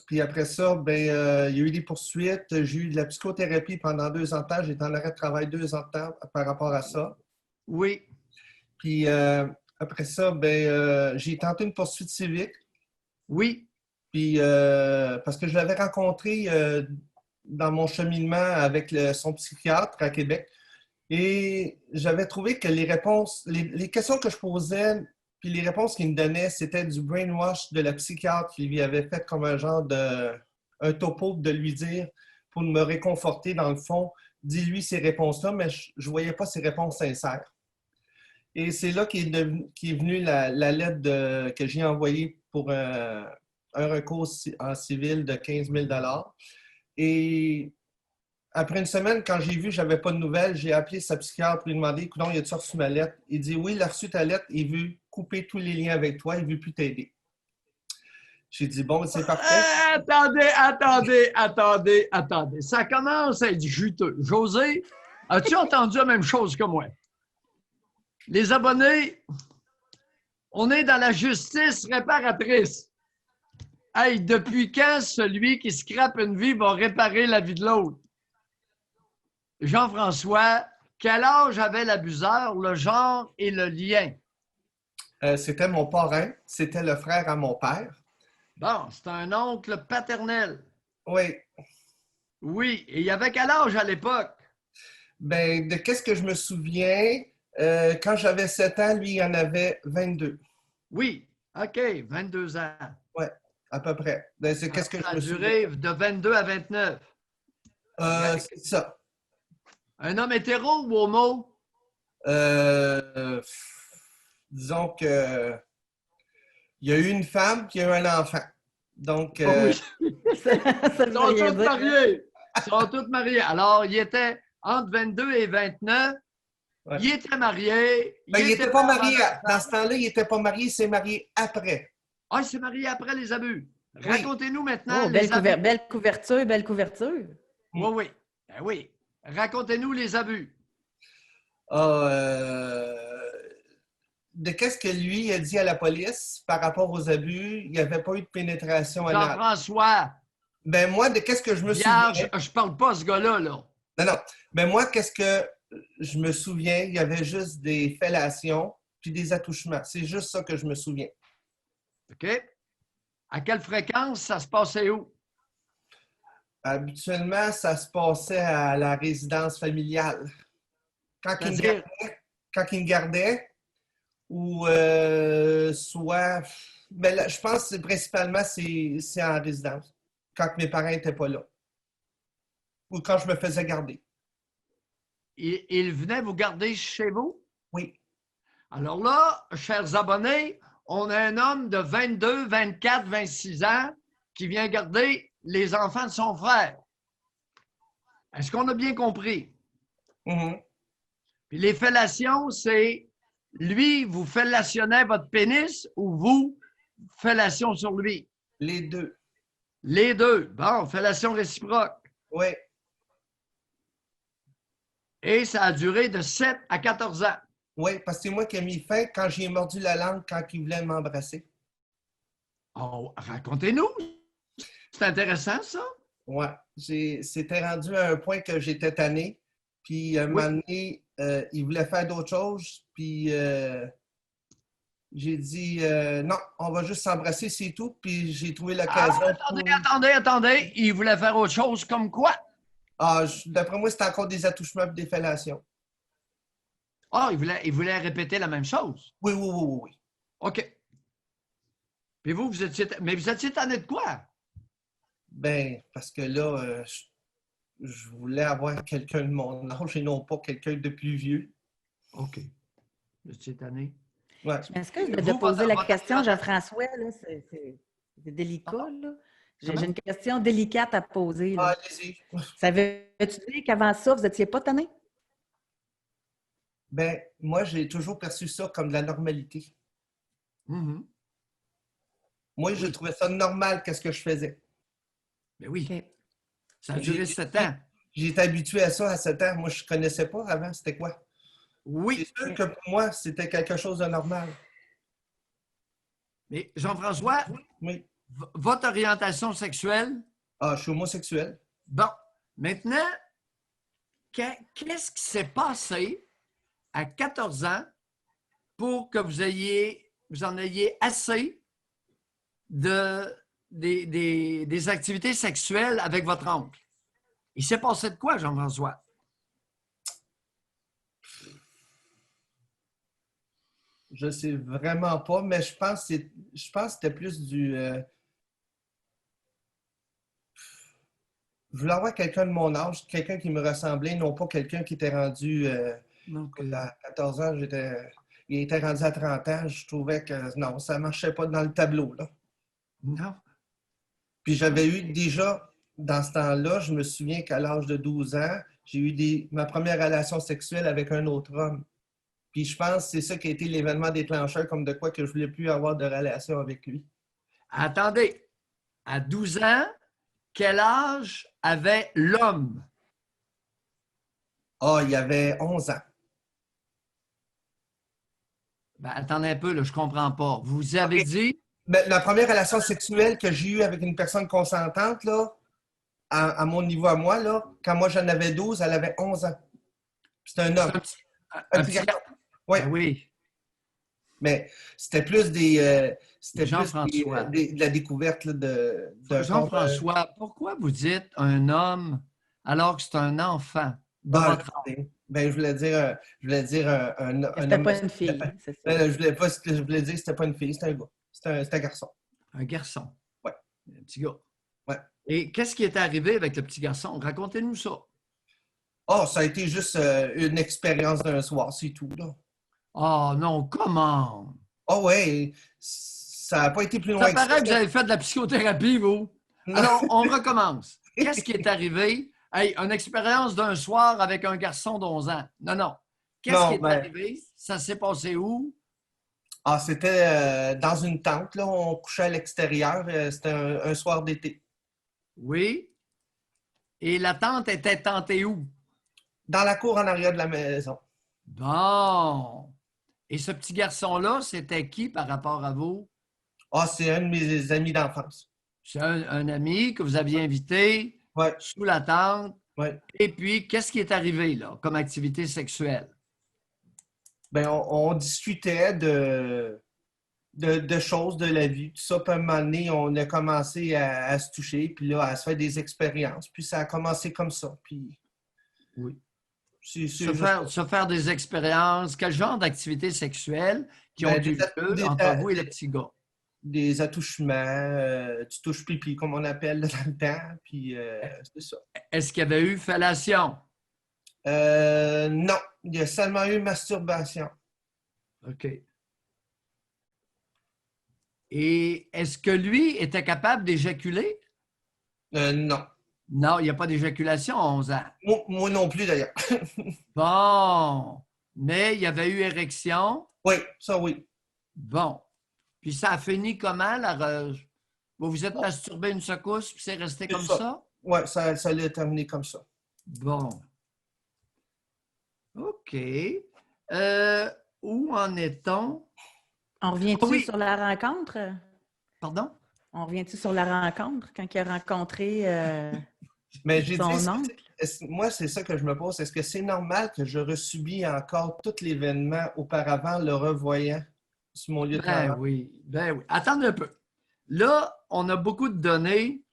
Puis après ça, il y a eu des poursuites. J'ai eu de la psychothérapie pendant 2 ans de temps. J'étais en arrêt de travail 2 ans de temps par rapport à ça. Oui. Puis après ça, j'ai tenté une poursuite civique. Oui. Puis parce que je l'avais rencontré dans mon cheminement avec son psychiatre à Québec. Et j'avais trouvé que les réponses, les questions que je posais, puis les réponses qu'il me donnait, c'était du brainwash de la psychiatre qui lui avait fait comme un genre un topo de lui dire pour me réconforter dans le fond, dis-lui ces réponses-là, mais je ne voyais pas ces réponses sincères. Et c'est là qu'est venue la lettre que j'ai envoyée pour un recours en civil de 15 000 $. Et après une semaine, quand j'ai vu que je n'avais pas de nouvelles, j'ai appelé sa psychiatre pour lui demander « Écoute, il a-tu reçu ma lettre? » Il dit « Oui, il a reçu ta lettre. Il veut couper tous les liens avec toi. Il ne veut plus t'aider. » J'ai dit « Bon, c'est parfait. » Attendez. Ça commence à être juteux. José, as-tu entendu la même chose que moi? Les abonnés, on est dans la justice réparatrice. Hey, depuis quand celui qui scrape une vie va réparer la vie de l'autre? Jean-François, quel âge avait l'abuseur, le genre et le lien? C'était mon parrain. C'était le frère à mon père. Bon, c'est un oncle paternel. Oui. Oui. Et il avait quel âge à l'époque? De qu'est-ce que je me souviens, quand j'avais 7 ans, lui, il en avait 22. Oui. OK, 22 ans. Oui, à peu près. C'est qu'est-ce que je me souviens. Ça a duré de 22 à 29. C'est ça. Un homme hétéro ou homo? Disons que il y a eu une femme qui a eu un enfant. Donc, oui. Ils sont tous mariés. Alors, il était entre 22 et 29, Ouais. il était marié. Ben, il n'était pas marié. Dans ce temps-là, il n'était pas marié, il s'est marié après. Ah, il s'est marié après les abus. Oui. Racontez-nous maintenant Oh, les abus. belle couverture, belle couverture. Oui, oui. Ben oui. Racontez-nous les abus. De qu'est-ce que lui a dit à la police par rapport aux abus, il n'y avait pas eu de pénétration anale. Jean-François, Ben moi, de qu'est-ce que je me vierge, souviens? je parle pas à ce gars-là, là. Non, non. Ben moi, qu'est-ce que je me souviens? Il y avait juste des fellations puis des attouchements. C'est juste ça que je me souviens. OK? À quelle fréquence ça se passait où? Habituellement, ça se passait à la résidence familiale. Quand il me gardait, ou soit... Ben là, je pense que principalement, c'est en résidence, quand mes parents n'étaient pas là. Ou quand je me faisais garder. Il venait vous garder chez vous? Oui. Alors là, chers abonnés, on a un homme de 22, 24, 26 ans qui vient garder les enfants de son frère. Est-ce qu'on a bien compris? Mm-hmm. Puis les fellations, c'est lui, vous fellationnez votre pénis ou vous fellation sur lui? Les deux. Les deux. Bon, fellation réciproque. Oui. Et ça a duré de 7 à 14 ans. Oui, parce que c'est moi qui ai mis fin quand j'ai mordu la langue quand il voulait m'embrasser. Oh, racontez-nous. C'est intéressant, ça? Oui. C'était rendu à un point que j'étais tanné. Puis, un moment donné, il voulait faire d'autres choses. Puis, j'ai dit non, on va juste s'embrasser, c'est tout. Puis, j'ai trouvé l'occasion. Attendez. Il voulait faire autre chose comme quoi? D'après moi, c'était encore des attouchements et des fellations. Ah, il voulait répéter la même chose. Oui. OK. Puis vous étiez tanné de quoi? Ben, parce que là, je voulais avoir quelqu'un de mon âge et non pas quelqu'un de plus vieux. OK. Vous étiez tanné. Ouais. Je m'excuse de poser la question, Jean-François. C'est délicat, là. J'ai une question délicate à poser. Là. Allez-y. Savais-tu dire qu'avant ça, vous n'étiez pas tanné? Ben, moi, j'ai toujours perçu ça comme de la normalité. Mm-hmm. Moi, je trouvais ça normal, qu'est-ce que je faisais. Ben oui. Okay. Ça a duré 7 ans. J'ai été habitué à ça à 7 ans. Moi, je ne connaissais pas avant, c'était quoi? Oui. C'est sûr que pour moi, c'était quelque chose de normal. Mais Jean-François, oui. Votre orientation sexuelle? Je suis homosexuel. Bon. Maintenant, qu'est-ce qui s'est passé à 14 ans pour que vous en ayez assez des activités sexuelles avec votre oncle? Il s'est passé de quoi, Jean-François? Je ne sais vraiment pas, mais je pense que c'était plus du... Je voulais avoir quelqu'un de mon âge, quelqu'un qui me ressemblait, non pas quelqu'un qui était rendu... à 14 ans, il était rendu à 30 ans. Je trouvais que non, ça ne marchait pas dans le tableau. Là. Non. Puis j'avais eu déjà, dans ce temps-là, je me souviens qu'à l'âge de 12 ans, j'ai eu ma première relation sexuelle avec un autre homme. Puis je pense que c'est ça qui a été l'événement déclencheur, comme de quoi que je ne voulais plus avoir de relation avec lui. Attendez, à 12 ans, quel âge avait l'homme? Il avait 11 ans. Ben, attendez un peu, là, je ne comprends pas. Vous avez dit... Ben, la première relation sexuelle que j'ai eue avec une personne consentante, là, à mon niveau à moi, là, quand moi j'en avais 12, elle avait 11 ans. C'était un homme. Un petit garçon. Oui. Ben oui. Mais c'était plus de la découverte là, de Jean-François, pourquoi vous dites un homme alors que c'est un enfant? Je voulais dire un homme. C'était pas une fille, c'est ça. Je voulais dire que c'était pas une fille, c'était un gars. C'était un garçon. Un garçon. Oui. Un petit gars. Oui. Et qu'est-ce qui est arrivé avec le petit garçon? Racontez-nous ça. Ça a été juste une expérience d'un soir, c'est tout, là. Non, comment? Oui, ça n'a pas été plus loin ça paraît que vous avez fait de la psychothérapie, vous. Alors, on recommence. Qu'est-ce qui est arrivé Hey, une expérience d'un soir avec un garçon d'11 ans. Non, non. Qu'est-ce Non, qui est ben, arrivé? Ça s'est passé où? c'était dans une tente, là. On couchait à l'extérieur. C'était un soir d'été. Oui. Et la tante était tentée où? Dans la cour en arrière de la maison. Bon. Et ce petit garçon-là, c'était qui par rapport à vous? Ah, c'est un de mes amis d'enfance. C'est un ami que vous aviez invité Ouais, sous la tente. ouais. Et puis, qu'est-ce qui est arrivé là, comme activité sexuelle? Ben, on discutait de choses de la vie. Tout ça, puis à un moment donné, on a commencé à se toucher, puis là, à se faire des expériences. Puis ça a commencé comme ça. Puis Oui. c'est Se juste se faire des expériences. Quel genre d'activités sexuelles qui ont ben, eu lieu entre vous et le petit gars? des attouchements, du touche-pipi, comme on appelle là, dans le temps. Puis c'est ça. Est-ce qu'il y avait eu fellation? Non, il y a seulement eu masturbation. OK. Et est-ce que lui était capable d'éjaculer? Non. Non, il n'y a pas d'éjaculation à 11 ans. Moi non plus, d'ailleurs. Bon. Mais il y avait eu érection. Oui, ça oui. Bon. Puis ça a fini comment? Vous vous êtes masturbé une secousse, puis c'est resté C'est comme ça. ça? Oui, ça l'a terminé comme ça. Bon. OK. Où en est-on? On revient-tu Oui. sur la rencontre? Pardon? On revient-tu sur la rencontre quand il a rencontré Mais j'ai son dit, oncle? moi, c'est ça que je me pose. Est-ce que c'est normal que je resubis encore tout l'événement auparavant le revoyant sur mon lieu de Ben travail? oui, ben oui. Attendez un peu. Là, on a beaucoup de données.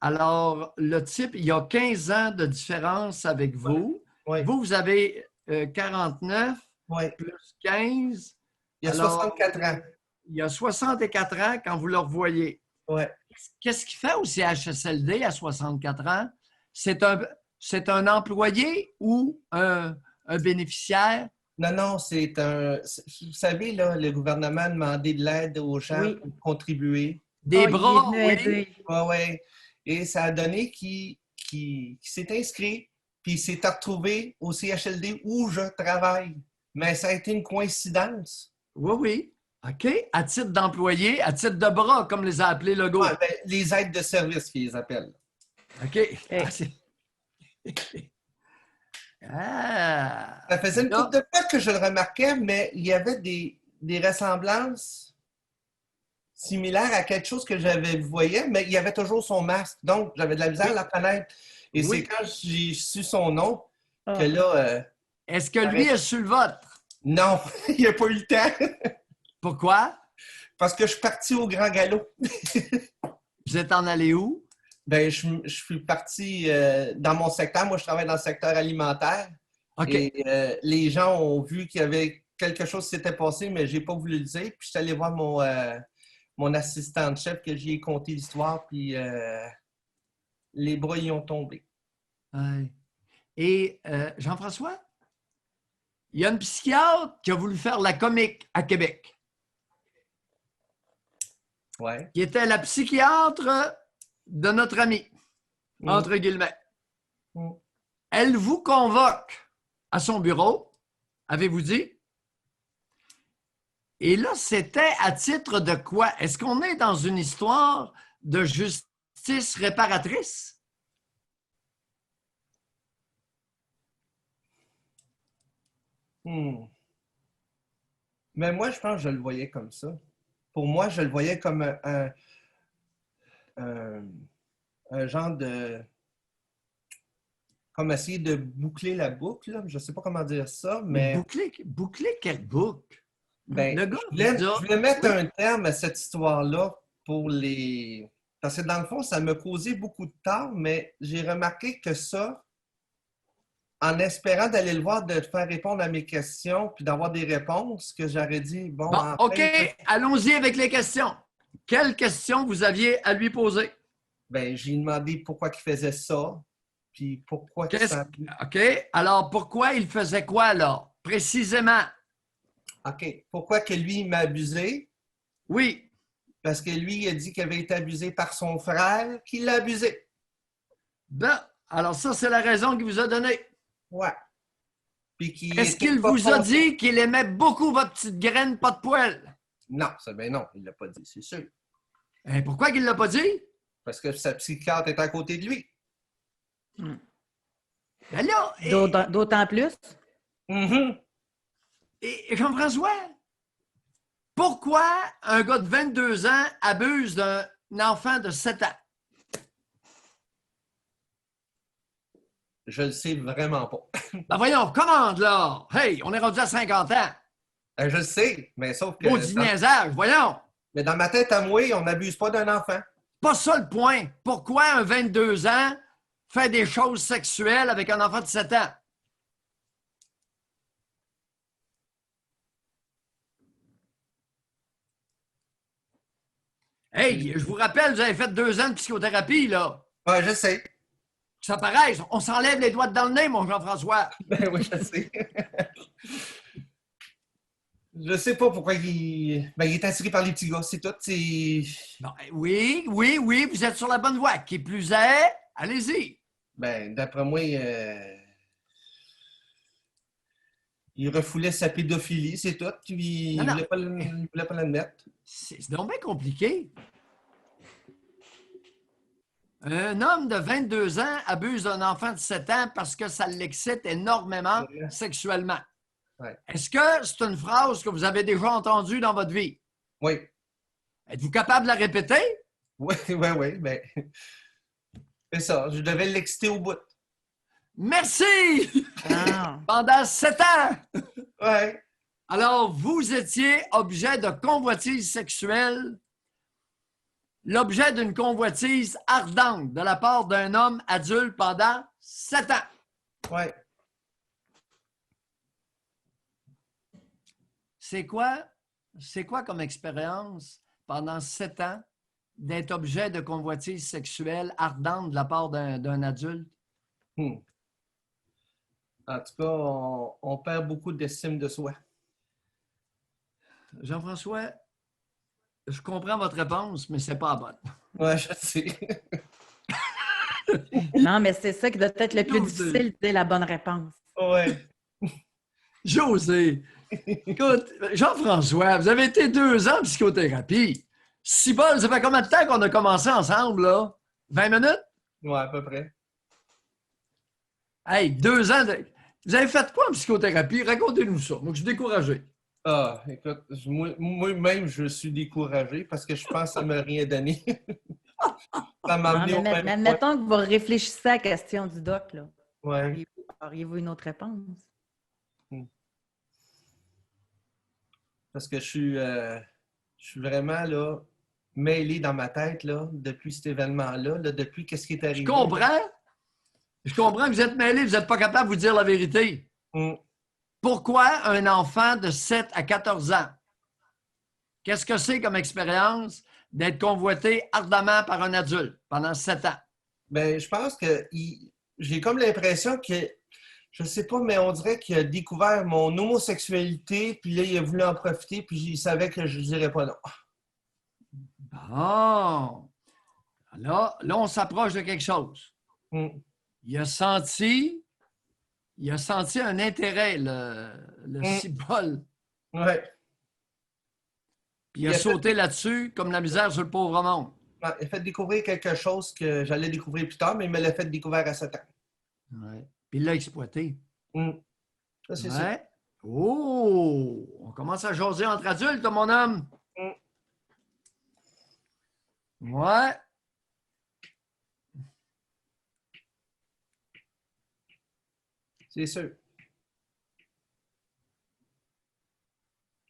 Alors, le type, il y a 15 ans de différence avec vous. Oui, Vous avez 49 oui. plus 15. Il y a Alors, 64 ans. il y a 64 ans quand vous le revoyez. Oui. Qu'est-ce qu'il fait au CHSLD à 64 ans? C'est un employé ou un bénéficiaire? Non, non, vous savez, là, le gouvernement a demandé de l'aide aux gens Oui. pour contribuer. Des Ah, il est bras, venu oui. aider. Oui, oui. Et ça a donné qu'il s'est inscrit, puis il s'est retrouvé au CHLD où je travaille. Mais ça a été une coïncidence. Oui, oui. OK. À titre d'employé, à titre de bras, comme les a appelés Legault. Ouais, ben, les aides de service qu'ils appellent. OK. Ah, Ça faisait une là, couple de fois que je le remarquais, mais il y avait des ressemblances similaires à quelque chose que j'avais vu, mais il y avait toujours son masque. Donc, j'avais de la misère à la reconnaître. Et Oui. c'est quand j'ai su son nom Ah. que là, Est-ce que lui a su le vôtre? non, il n'y a pas eu le temps. Pourquoi? Parce que je suis parti au grand galop. Vous êtes en allé où? Ben, je suis parti dans mon secteur. Moi, je travaille dans le secteur alimentaire. OK. Et les gens ont vu qu'il y avait quelque chose qui s'était passé, mais je n'ai pas voulu le dire. Puis, je suis allé voir mon assistante-chef que j'y ai conté l'histoire, puis les bras y ont tombé. Ouais. Et Jean-François, il y a une psychiatre qui a voulu faire la comique à Québec, Ouais. qui était la psychiatre de notre ami, entre guillemets. Mm. Elle vous convoque à son bureau, avez-vous dit? Et là, c'était à titre de quoi? Est-ce qu'on est dans une histoire de justice réparatrice? Mais moi, je pense que je le voyais comme ça. Pour moi, je le voyais comme un genre de... Comme essayer de boucler la boucle, là. Je ne sais pas comment dire ça, mais... Boucler quelle boucle? Ben, Le gars, je voulais mettre oui. un terme à cette histoire-là pour les... Parce que dans le fond, ça me causait beaucoup de tort, mais j'ai remarqué que ça, en espérant d'aller le voir, de faire répondre à mes questions, puis d'avoir des réponses, que j'aurais dit, bon, Bon, enfin, OK, allons-y avec les questions. Quelles questions vous aviez à lui poser? ben, j'ai demandé pourquoi il faisait ça, puis pourquoi il s'en... OK, alors pourquoi il faisait quoi là? Précisément. OK. Pourquoi que lui, il m'a abusé? Oui. Parce que lui, il a dit qu'il avait été abusé par son frère, qui l'a abusé. Ben, Alors ça, c'est la raison qu'il vous a donnée. Ouais. Puis qui Est-ce était qu'il pas vous a content. dit qu'il aimait beaucoup votre petite graine pas de poêle? Non, non, il ne l'a pas dit, c'est sûr. Hein, pourquoi qu'il ne l'a pas dit? Parce que sa psychiatre est à côté de lui. Ben là, D'autant plus. Mhm. et Jean-François, pourquoi un gars de 22 ans abuse d'un enfant de 7 ans? Je le sais vraiment pas. Ben voyons, commande là! Hey, on est rendu à 50 ans! Je le sais, mais sauf que Maudit niaisage, voyons! mais dans ma tête à moi, on n'abuse pas d'un enfant. Pas ça le point. Pourquoi un 22 ans fait des choses sexuelles avec un enfant de 7 ans? Hey, je vous rappelle, vous avez fait 2 ans de psychothérapie, là. Ouais, je sais. Ça paraît, on s'enlève les doigts dans le nez, mon Jean-François. Ben oui, je sais. Je sais pas pourquoi il est attiré par les petits gars, c'est tout. Non, oui, vous êtes sur la bonne voie. Qui plus est, allez-y. Ben, d'après moi, il refoulait sa pédophilie, c'est tout. Puis il Non. ne voulait pas l'admettre. C'est donc bien compliqué. Un homme de 22 ans abuse d'un enfant de 7 ans parce que ça l'excite énormément sexuellement. Ouais. Est-ce que c'est une phrase que vous avez déjà entendue dans votre vie? Oui. Êtes-vous capable de la répéter? Oui, ben, c'est ça. Je devais l'exciter au bout. Merci! Ah. Pendant 7 ans! Ouais. Alors, vous étiez objet de convoitise sexuelle, l'objet d'une convoitise ardente de la part d'un homme adulte pendant 7 ans. Ouais. C'est quoi comme expérience pendant 7 ans d'être objet de convoitise sexuelle ardente de la part d'un adulte? En tout cas, on perd beaucoup d'estime de soi. Jean-François, je comprends votre réponse, mais c'est pas la bonne. Ouais, je sais. Non, mais c'est ça qui doit être le plus José. difficile, c'est la bonne réponse. Ouais. José, écoute, Jean-François, vous avez été 2 ans en psychothérapie. Si bol, ça fait combien de temps qu'on a commencé ensemble, là? 20 minutes? Ouais, à peu près. Hey, 2 ans de... Vous avez fait quoi en psychothérapie? Racontez-nous ça. Moi, je suis découragé. Ah, écoute, moi-même, je suis découragé parce que je pense que ça ne m'a rien donné. Ça m'a amené au même point. Mettons que vous réfléchissez à la question du doc, là. Ouais. Auriez-vous une autre réponse? Parce que je suis vraiment là, mêlé dans ma tête là, depuis cet événement-là, depuis qu'est-ce qui est arrivé. Je comprends. Je comprends que vous êtes mêlé, vous n'êtes pas capable de vous dire la vérité. Pourquoi un enfant de 7 à 14 ans? Qu'est-ce que c'est comme expérience d'être convoité ardemment par un adulte pendant 7 ans? Ben, je pense que j'ai comme l'impression que, je sais pas, mais on dirait qu'il a découvert mon homosexualité, puis là, il a voulu en profiter, puis il savait que je ne dirais pas non. Bon. Là, on s'approche de quelque chose. Il a senti un intérêt, le cibole. Ouais. Puis il a sauté là-dessus comme la misère sur le pauvre monde. Ouais, il a fait découvrir quelque chose que j'allais découvrir plus tard, mais il me l'a fait découvrir à 7 ans. Ouais. Puis il l'a exploité. Ça, c'est ça. Oh! On commence à jaser entre adultes, mon homme. Ouais. C'est sûr.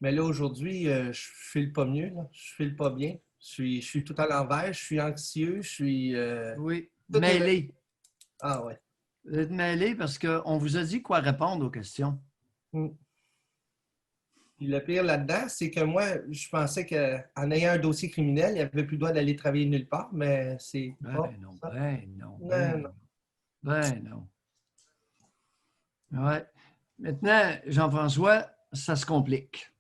Mais là, aujourd'hui, je file pas mieux. Là. Je file pas bien. Je suis tout à l'envers. Je suis anxieux. Je suis... Oui. Mêlé. Ah ouais. Vous êtes mêlé parce qu'on vous a dit quoi répondre aux questions. Puis le pire là-dedans, c'est que moi, je pensais qu'en ayant un dossier criminel, il n'y avait plus le droit d'aller travailler nulle part, mais c'est pas Non, ça. Ben non. Ouais. Maintenant, Jean-François, ça se complique.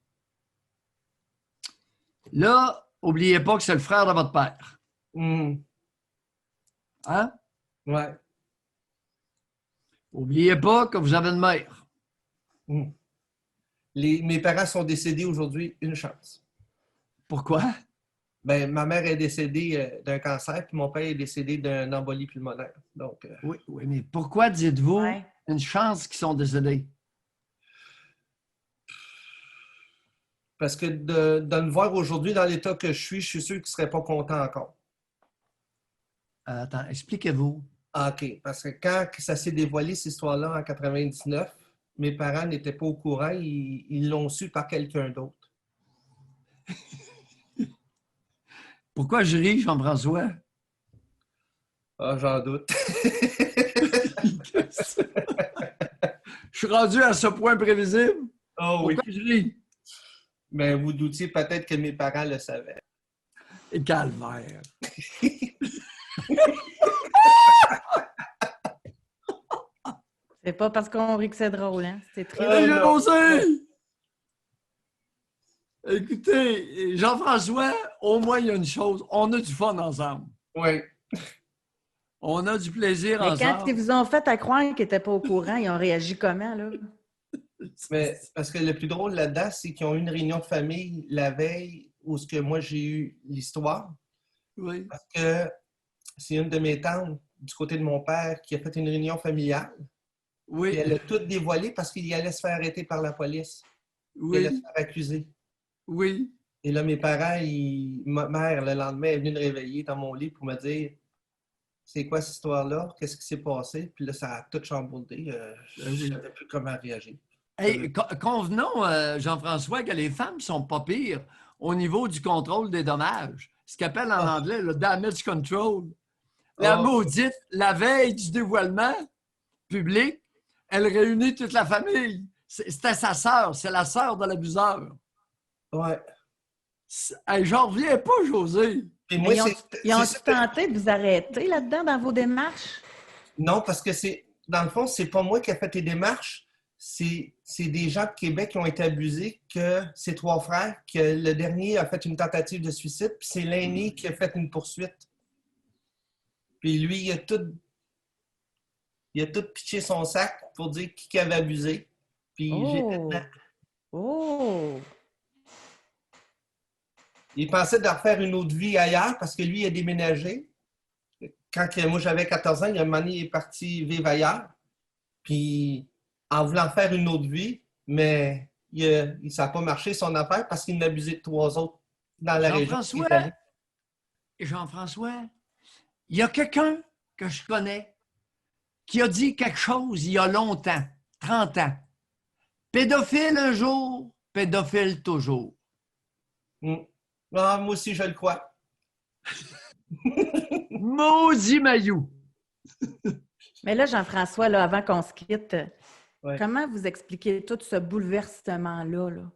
Là, n'oubliez pas que c'est le frère de votre père. Hein? Ouais. N'oubliez pas que vous avez une mère. Mm. Mes parents sont décédés aujourd'hui, une chance. Pourquoi? Ben, ma mère est décédée d'un cancer, puis mon père est décédé d'une embolie pulmonaire. Donc, Oui, oui, mais pourquoi dites-vous Ouais. une chance qu'ils sont décédés? parce que de me voir aujourd'hui dans l'état que je suis sûr qu'ils ne seraient pas contents encore. Attends, expliquez-vous. Ah, OK. Parce que quand ça s'est dévoilé, cette histoire-là, en 99, mes parents n'étaient pas au courant. Ils l'ont su par quelqu'un d'autre. Pourquoi je ris, Jean-François? Ah, j'en doute. Je suis rendu à ce point prévisible. Oh oui. Pourquoi je ris? Mais vous doutiez peut-être que mes parents le savaient. Et calvaire. C'est pas parce qu'on rit que c'est drôle, hein? C'est triste. Hey, j'ai non. osé! Écoutez, Jean-François, au moins, il y a une chose. On a du fun ensemble. Oui. On a du plaisir Mais quand ensemble. ils vous ont fait à croire qu'ils n'étaient pas au courant, ils ont réagi comment, là? Mais parce que le plus drôle là-dedans, c'est qu'ils ont eu une réunion de famille la veille où ce que moi j'ai eu l'histoire. Oui. Parce que c'est une de mes tantes du côté de mon père qui a fait une réunion familiale. Oui. Et elle a tout dévoilé parce qu'il allait se faire arrêter par la police. Il allait se Oui. faire accuser. Oui. Et là, mes parents, ma mère, le lendemain, est venue me réveiller dans mon lit pour me dire c'est quoi cette histoire-là? Qu'est-ce qui s'est passé? Puis là, ça a tout chamboulé. Je ne savais plus comment réagir. Hey, convenons, Jean-François, que les femmes sont pas pires au niveau du contrôle des dommages. Ce qu'on appelle en anglais le damage control. La maudite, la veille du dévoilement public, elle réunit toute la famille. C'était sa sœur, c'est la sœur de l'abuseur. Ouais. Hey, j'en reviens pas, José. Puis Mais moi, ils ont tenté de vous arrêter là-dedans dans vos démarches? Non, parce que dans le fond, c'est pas moi qui ai fait les démarches. C'est des gens de Québec qui ont été abusés, que c'est trois frères, que le dernier a fait une tentative de suicide, puis c'est l'aîné qui a fait une poursuite. Puis lui, il a tout pitché son sac pour dire qui avait abusé. Puis j'étais dedans. Oh! Il pensait de refaire une autre vie ailleurs parce que lui, il a déménagé. Quand moi, j'avais 14 ans, il est parti vivre ailleurs. Puis en voulant faire une autre vie, mais ça n'a pas marché son affaire parce qu'il en a abusé de trois autres dans la région. Jean-François, il y a quelqu'un que je connais qui a dit quelque chose il y a longtemps, 30 ans. Pédophile un jour, pédophile toujours. Ah, moi aussi, je le crois. Maudit Mailloux! Mais là, Jean-François, là, avant qu'on se quitte, Ouais. comment vous expliquez tout ce bouleversement-là? Là?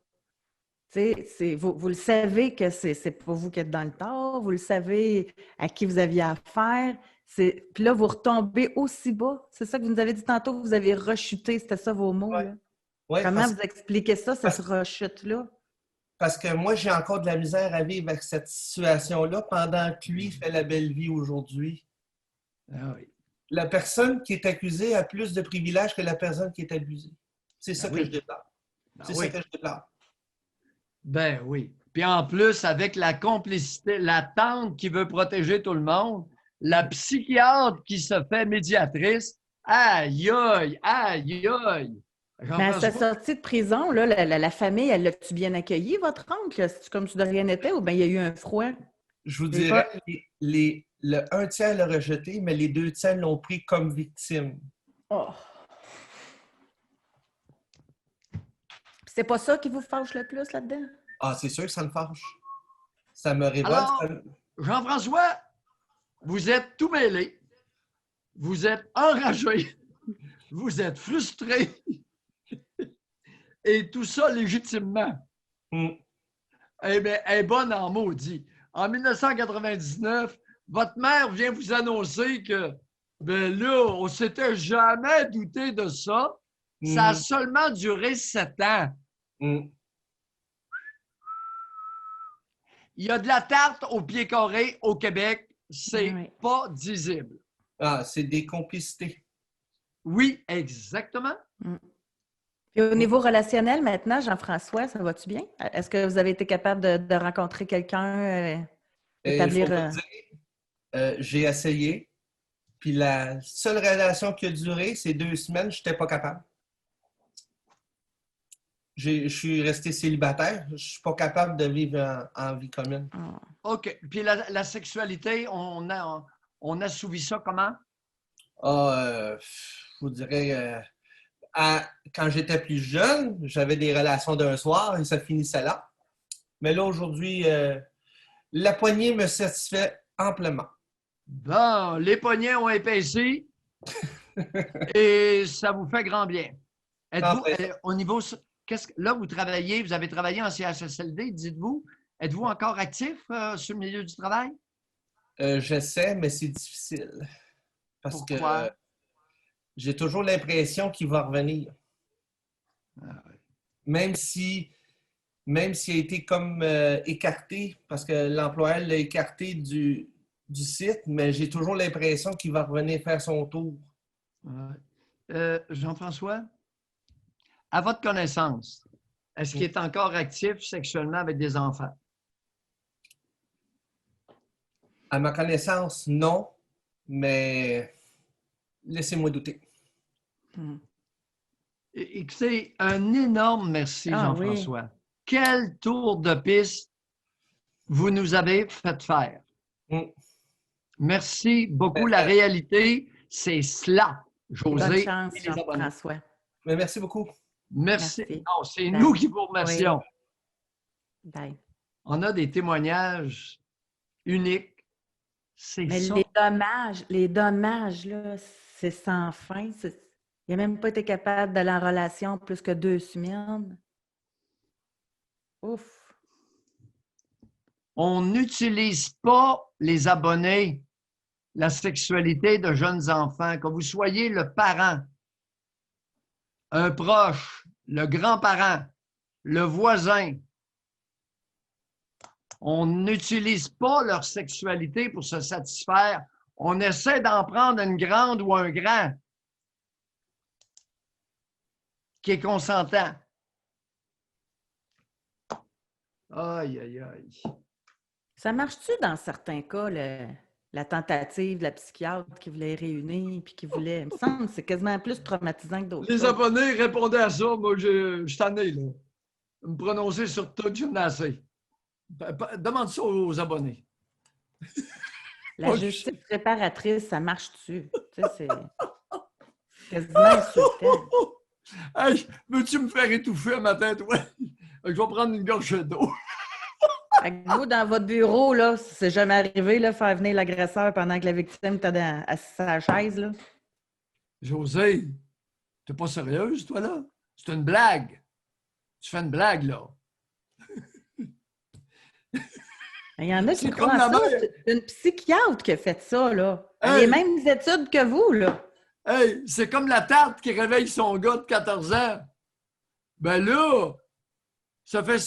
Vous le savez que c'est pas vous qui êtes dans le tort, vous le savez à qui vous aviez affaire. Puis là, vous retombez aussi bas. C'est ça que vous nous avez dit tantôt, vous avez rechuté, c'était ça vos mots. Ouais. Là? Ouais, Comment vous expliquez ça, cette rechute-là? Parce que moi, j'ai encore de la misère à vivre avec cette situation-là pendant que lui fait la belle vie aujourd'hui. Ah oui. La personne qui est accusée a plus de privilèges que la personne qui est abusée. C'est ça que je déplore. C'est ça que je déplore. Ben oui. Puis en plus, avec la complicité, la tante qui veut protéger tout le monde, la psychiatre qui se fait médiatrice, aïe, aïe, aïe, aïe. Mais à sa sortie de prison, là, la famille, elle l'a-tu bien accueilli, votre oncle? C'est comme si de rien n'était ou bien il y a eu un froid? Je vous dirais, le un tiers l'a rejeté, mais les deux tiers l'ont pris comme victime. Oh. C'est pas ça qui vous fâche le plus là-dedans? Ah, c'est sûr que ça me fâche. Ça me révolte. Alors, Jean-François, vous êtes tout mêlé. Vous êtes enragé. Vous êtes frustré. Et tout ça légitimement. Eh bien, elle est bonne en maudit. En 1999, votre mère vient vous annoncer que, ben là, on ne s'était jamais douté de ça. Ça a seulement duré 7 ans. Il y a de la tarte au pied carré au Québec. C'est pas diisible. Ah, c'est des complicités. Oui, exactement. Puis au niveau relationnel, maintenant, Jean-François, ça va-tu bien? Est-ce que vous avez été capable de rencontrer quelqu'un, Il faut d'établir... vous le dire, j'ai essayé. Puis la seule relation qui a duré, c'est 2 semaines, je n'étais pas capable. Je suis resté célibataire. Je ne suis pas capable de vivre en vie commune. OK. Puis la sexualité, on assouvit ça comment? Je vous dirais, quand j'étais plus jeune, j'avais des relations d'un soir et ça finissait là. Mais là, aujourd'hui, la poignée me satisfait amplement. Bon, les poignets ont épaissi et ça vous fait grand bien. Êtes-vous, au niveau, là, vous travaillez, vous avez travaillé en CHSLD, dites-vous, êtes-vous encore actif sur le milieu du travail? J'essaie, mais c'est difficile. Parce Pourquoi? que j'ai toujours l'impression qu'il va revenir. Même s'il a été comme écarté, parce que l'employeur l'a écarté du site, mais j'ai toujours l'impression qu'il va revenir faire son tour. Jean-François, à votre connaissance, est-ce qu'il est encore actif sexuellement avec des enfants? À ma connaissance, non, mais laissez-moi douter. Écoutez, un énorme merci, Jean-François. Oui. Quel tour de piste vous nous avez fait faire. Merci beaucoup. La réalité, c'est cela, José. Bonne chance, Jean-François. Mais merci beaucoup. Merci. Non, c'est nous qui vous remercions. Oui. Bye. On a des témoignages uniques. Mais ça. les dommages, là, c'est sans fin. Il n'a même pas été capable d'aller en relation plus que 2 semaines. Ouf! On n'utilise pas les abonnés, la sexualité de jeunes enfants. Que vous soyez le parent, un proche, le grand-parent, le voisin, on n'utilise pas leur sexualité pour se satisfaire. On essaie d'en prendre une grande ou un grand qui est consentant. Aïe, aïe, aïe. Ça marche-tu dans certains cas, la tentative de la psychiatre qui voulait réunir puis qui voulait... Il me semble que c'est quasiment plus traumatisant que d'autres. Les abonnés répondaient à ça. Moi, je suis tanné, là. Me prononcer sur tout, j'en ai assez. Demande ça aux abonnés. La justice réparatrice, ça marche-tu? Tu sais, c'est quasiment insultant. Hey, veux-tu me faire étouffer à ma tête? Ouais. Je vais prendre une gorge d'eau. Avec vous, dans votre bureau, là, c'est jamais arrivé, là, faire venir l'agresseur pendant que la victime était à sa chaise, là? José, t'es pas sérieuse, toi, là? C'est une blague. Tu fais une blague, là. Il y en a qui croient ça. C'est une psychiatre qui a fait ça, là. Hey. Les mêmes études que vous, là. Hey, c'est comme la tarte qui réveille son gars de 14 ans. Ben là,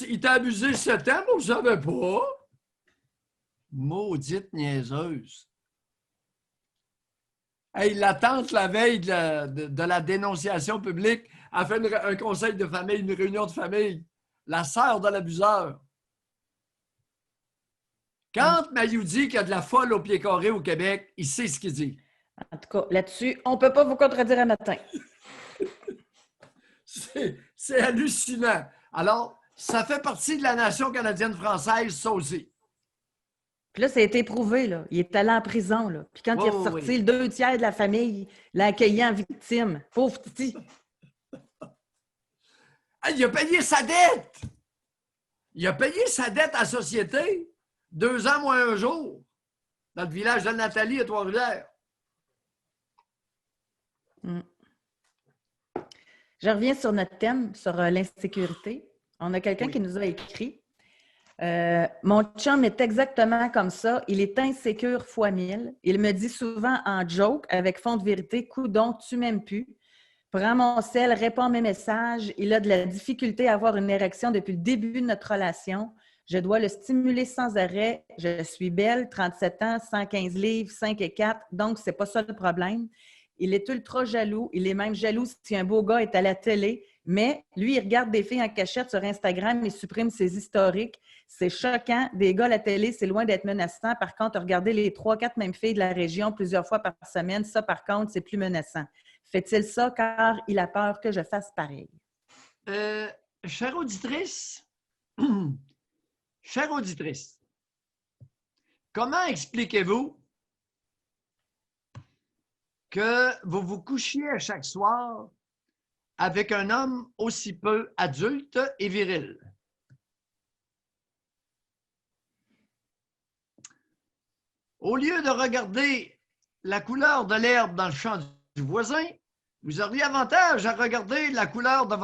il t'a abusé 7 ans, mais vous savez pas. Maudite niaiseuse. Hey, la tante, la veille de la dénonciation publique, a fait un conseil de famille, une réunion de famille. La sœur de l'abuseur. Quand Mayou dit qu'il y a de la folle au pied carré au Québec, il sait ce qu'il dit. En tout cas, là-dessus, on ne peut pas vous contredire un matin. C'est hallucinant. Alors, ça fait partie de la nation canadienne-française, ça aussi. Puis là, ça a été prouvé, là. Il est allé en prison, là. Puis quand il est ressorti, le 2 tiers de la famille l'a accueilli en victime. Pauvre petit. Il a payé sa dette! Il a payé sa dette à la société. 2 ans moins un jour. Dans le village de Nathalie à Trois-Rivières. Je reviens sur notre thème, sur l'insécurité. On a quelqu'un qui nous a écrit. Mon chum est exactement comme ça. Il est insécure fois 1000. Il me dit souvent en joke, avec fond de vérité, coudon, tu m'aimes plus. Prends mon sel, réponds à mes messages. Il a de la difficulté à avoir une érection depuis le début de notre relation. Je dois le stimuler sans arrêt. Je suis belle, 37 ans, 115 livres, 5 et 4. Donc, c'est pas ça le problème. Il est ultra jaloux. Il est même jaloux si un beau gars est à la télé. Mais lui, il regarde des filles en cachette sur Instagram et supprime ses historiques. C'est choquant. Des gars à la télé, c'est loin d'être menaçant. Par contre, regarder les 3-4 mêmes filles de la région plusieurs fois par semaine, ça, par contre, c'est plus menaçant. Fait-il ça car il a peur que je fasse pareil? Chère auditrice, chère auditrice, comment expliquez-vous que vous vous couchiez à chaque soir avec un homme aussi peu adulte et viril? Au lieu de regarder la couleur de l'herbe dans le champ du voisin, vous auriez avantage à regarder la couleur de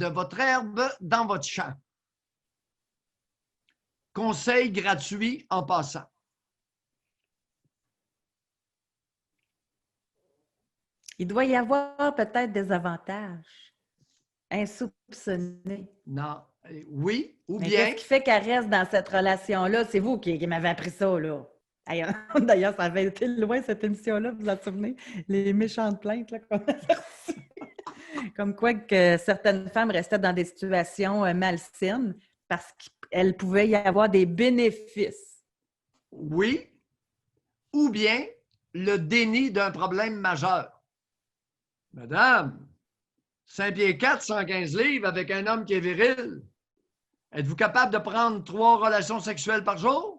votre herbe dans votre champ. Conseil gratuit en passant. Il doit y avoir peut-être des avantages insoupçonnés. Non. Oui, ou Mais bien... qu'est-ce qui fait qu'elle reste dans cette relation-là? C'est vous qui m'avez appris ça, là. D'ailleurs, ça avait été loin, cette émission-là, vous vous en souvenez? Les méchantes plaintes, là, qu'on a reçues. Comme quoi que certaines femmes restaient dans des situations malsaines parce qu'elles pouvaient y avoir des bénéfices. Oui, ou bien le déni d'un problème majeur. Madame, 5 pieds 4, 115 livres avec un homme qui est viril. Êtes-vous capable de prendre 3 relations sexuelles par jour?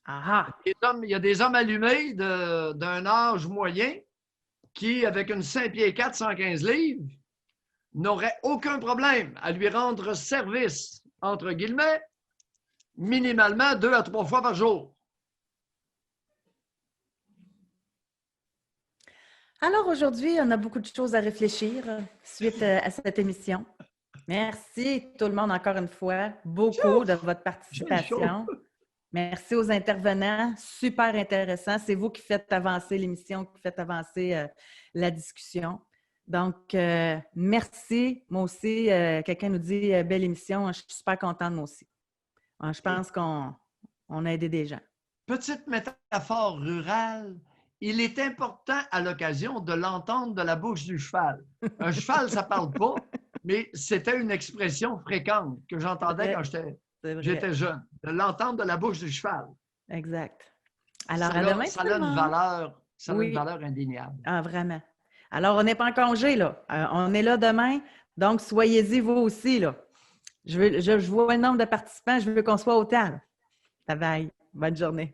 Ah Il y a des hommes allumés d'un âge moyen qui, avec une 5 pieds 4, 115 livres, n'auraient aucun problème à lui rendre service, entre guillemets, minimalement 2 à 3 fois par jour. Alors aujourd'hui, on a beaucoup de choses à réfléchir suite à cette émission. Merci tout le monde encore une fois, beaucoup de votre participation. Merci aux intervenants, super intéressant. C'est vous qui faites avancer l'émission, qui faites avancer la discussion. Donc, merci. Moi aussi, quelqu'un nous dit belle émission. Je suis super contente, moi aussi. Je pense qu'on a aidé des gens. Petite métaphore rurale. Il est important à l'occasion de l'entendre de la bouche du cheval. Un cheval, ça ne parle pas, mais c'était une expression fréquente que j'entendais quand j'étais jeune. De l'entendre de la bouche du cheval. Exact. Alors, ça à demain, ça a une valeur, a une valeur indéniable. Ah, vraiment. Alors, on n'est pas en congé, là. On est là demain, donc soyez-y vous aussi, là. Je vois un nombre de participants, je veux qu'on soit autant. Bye bye. Bonne journée.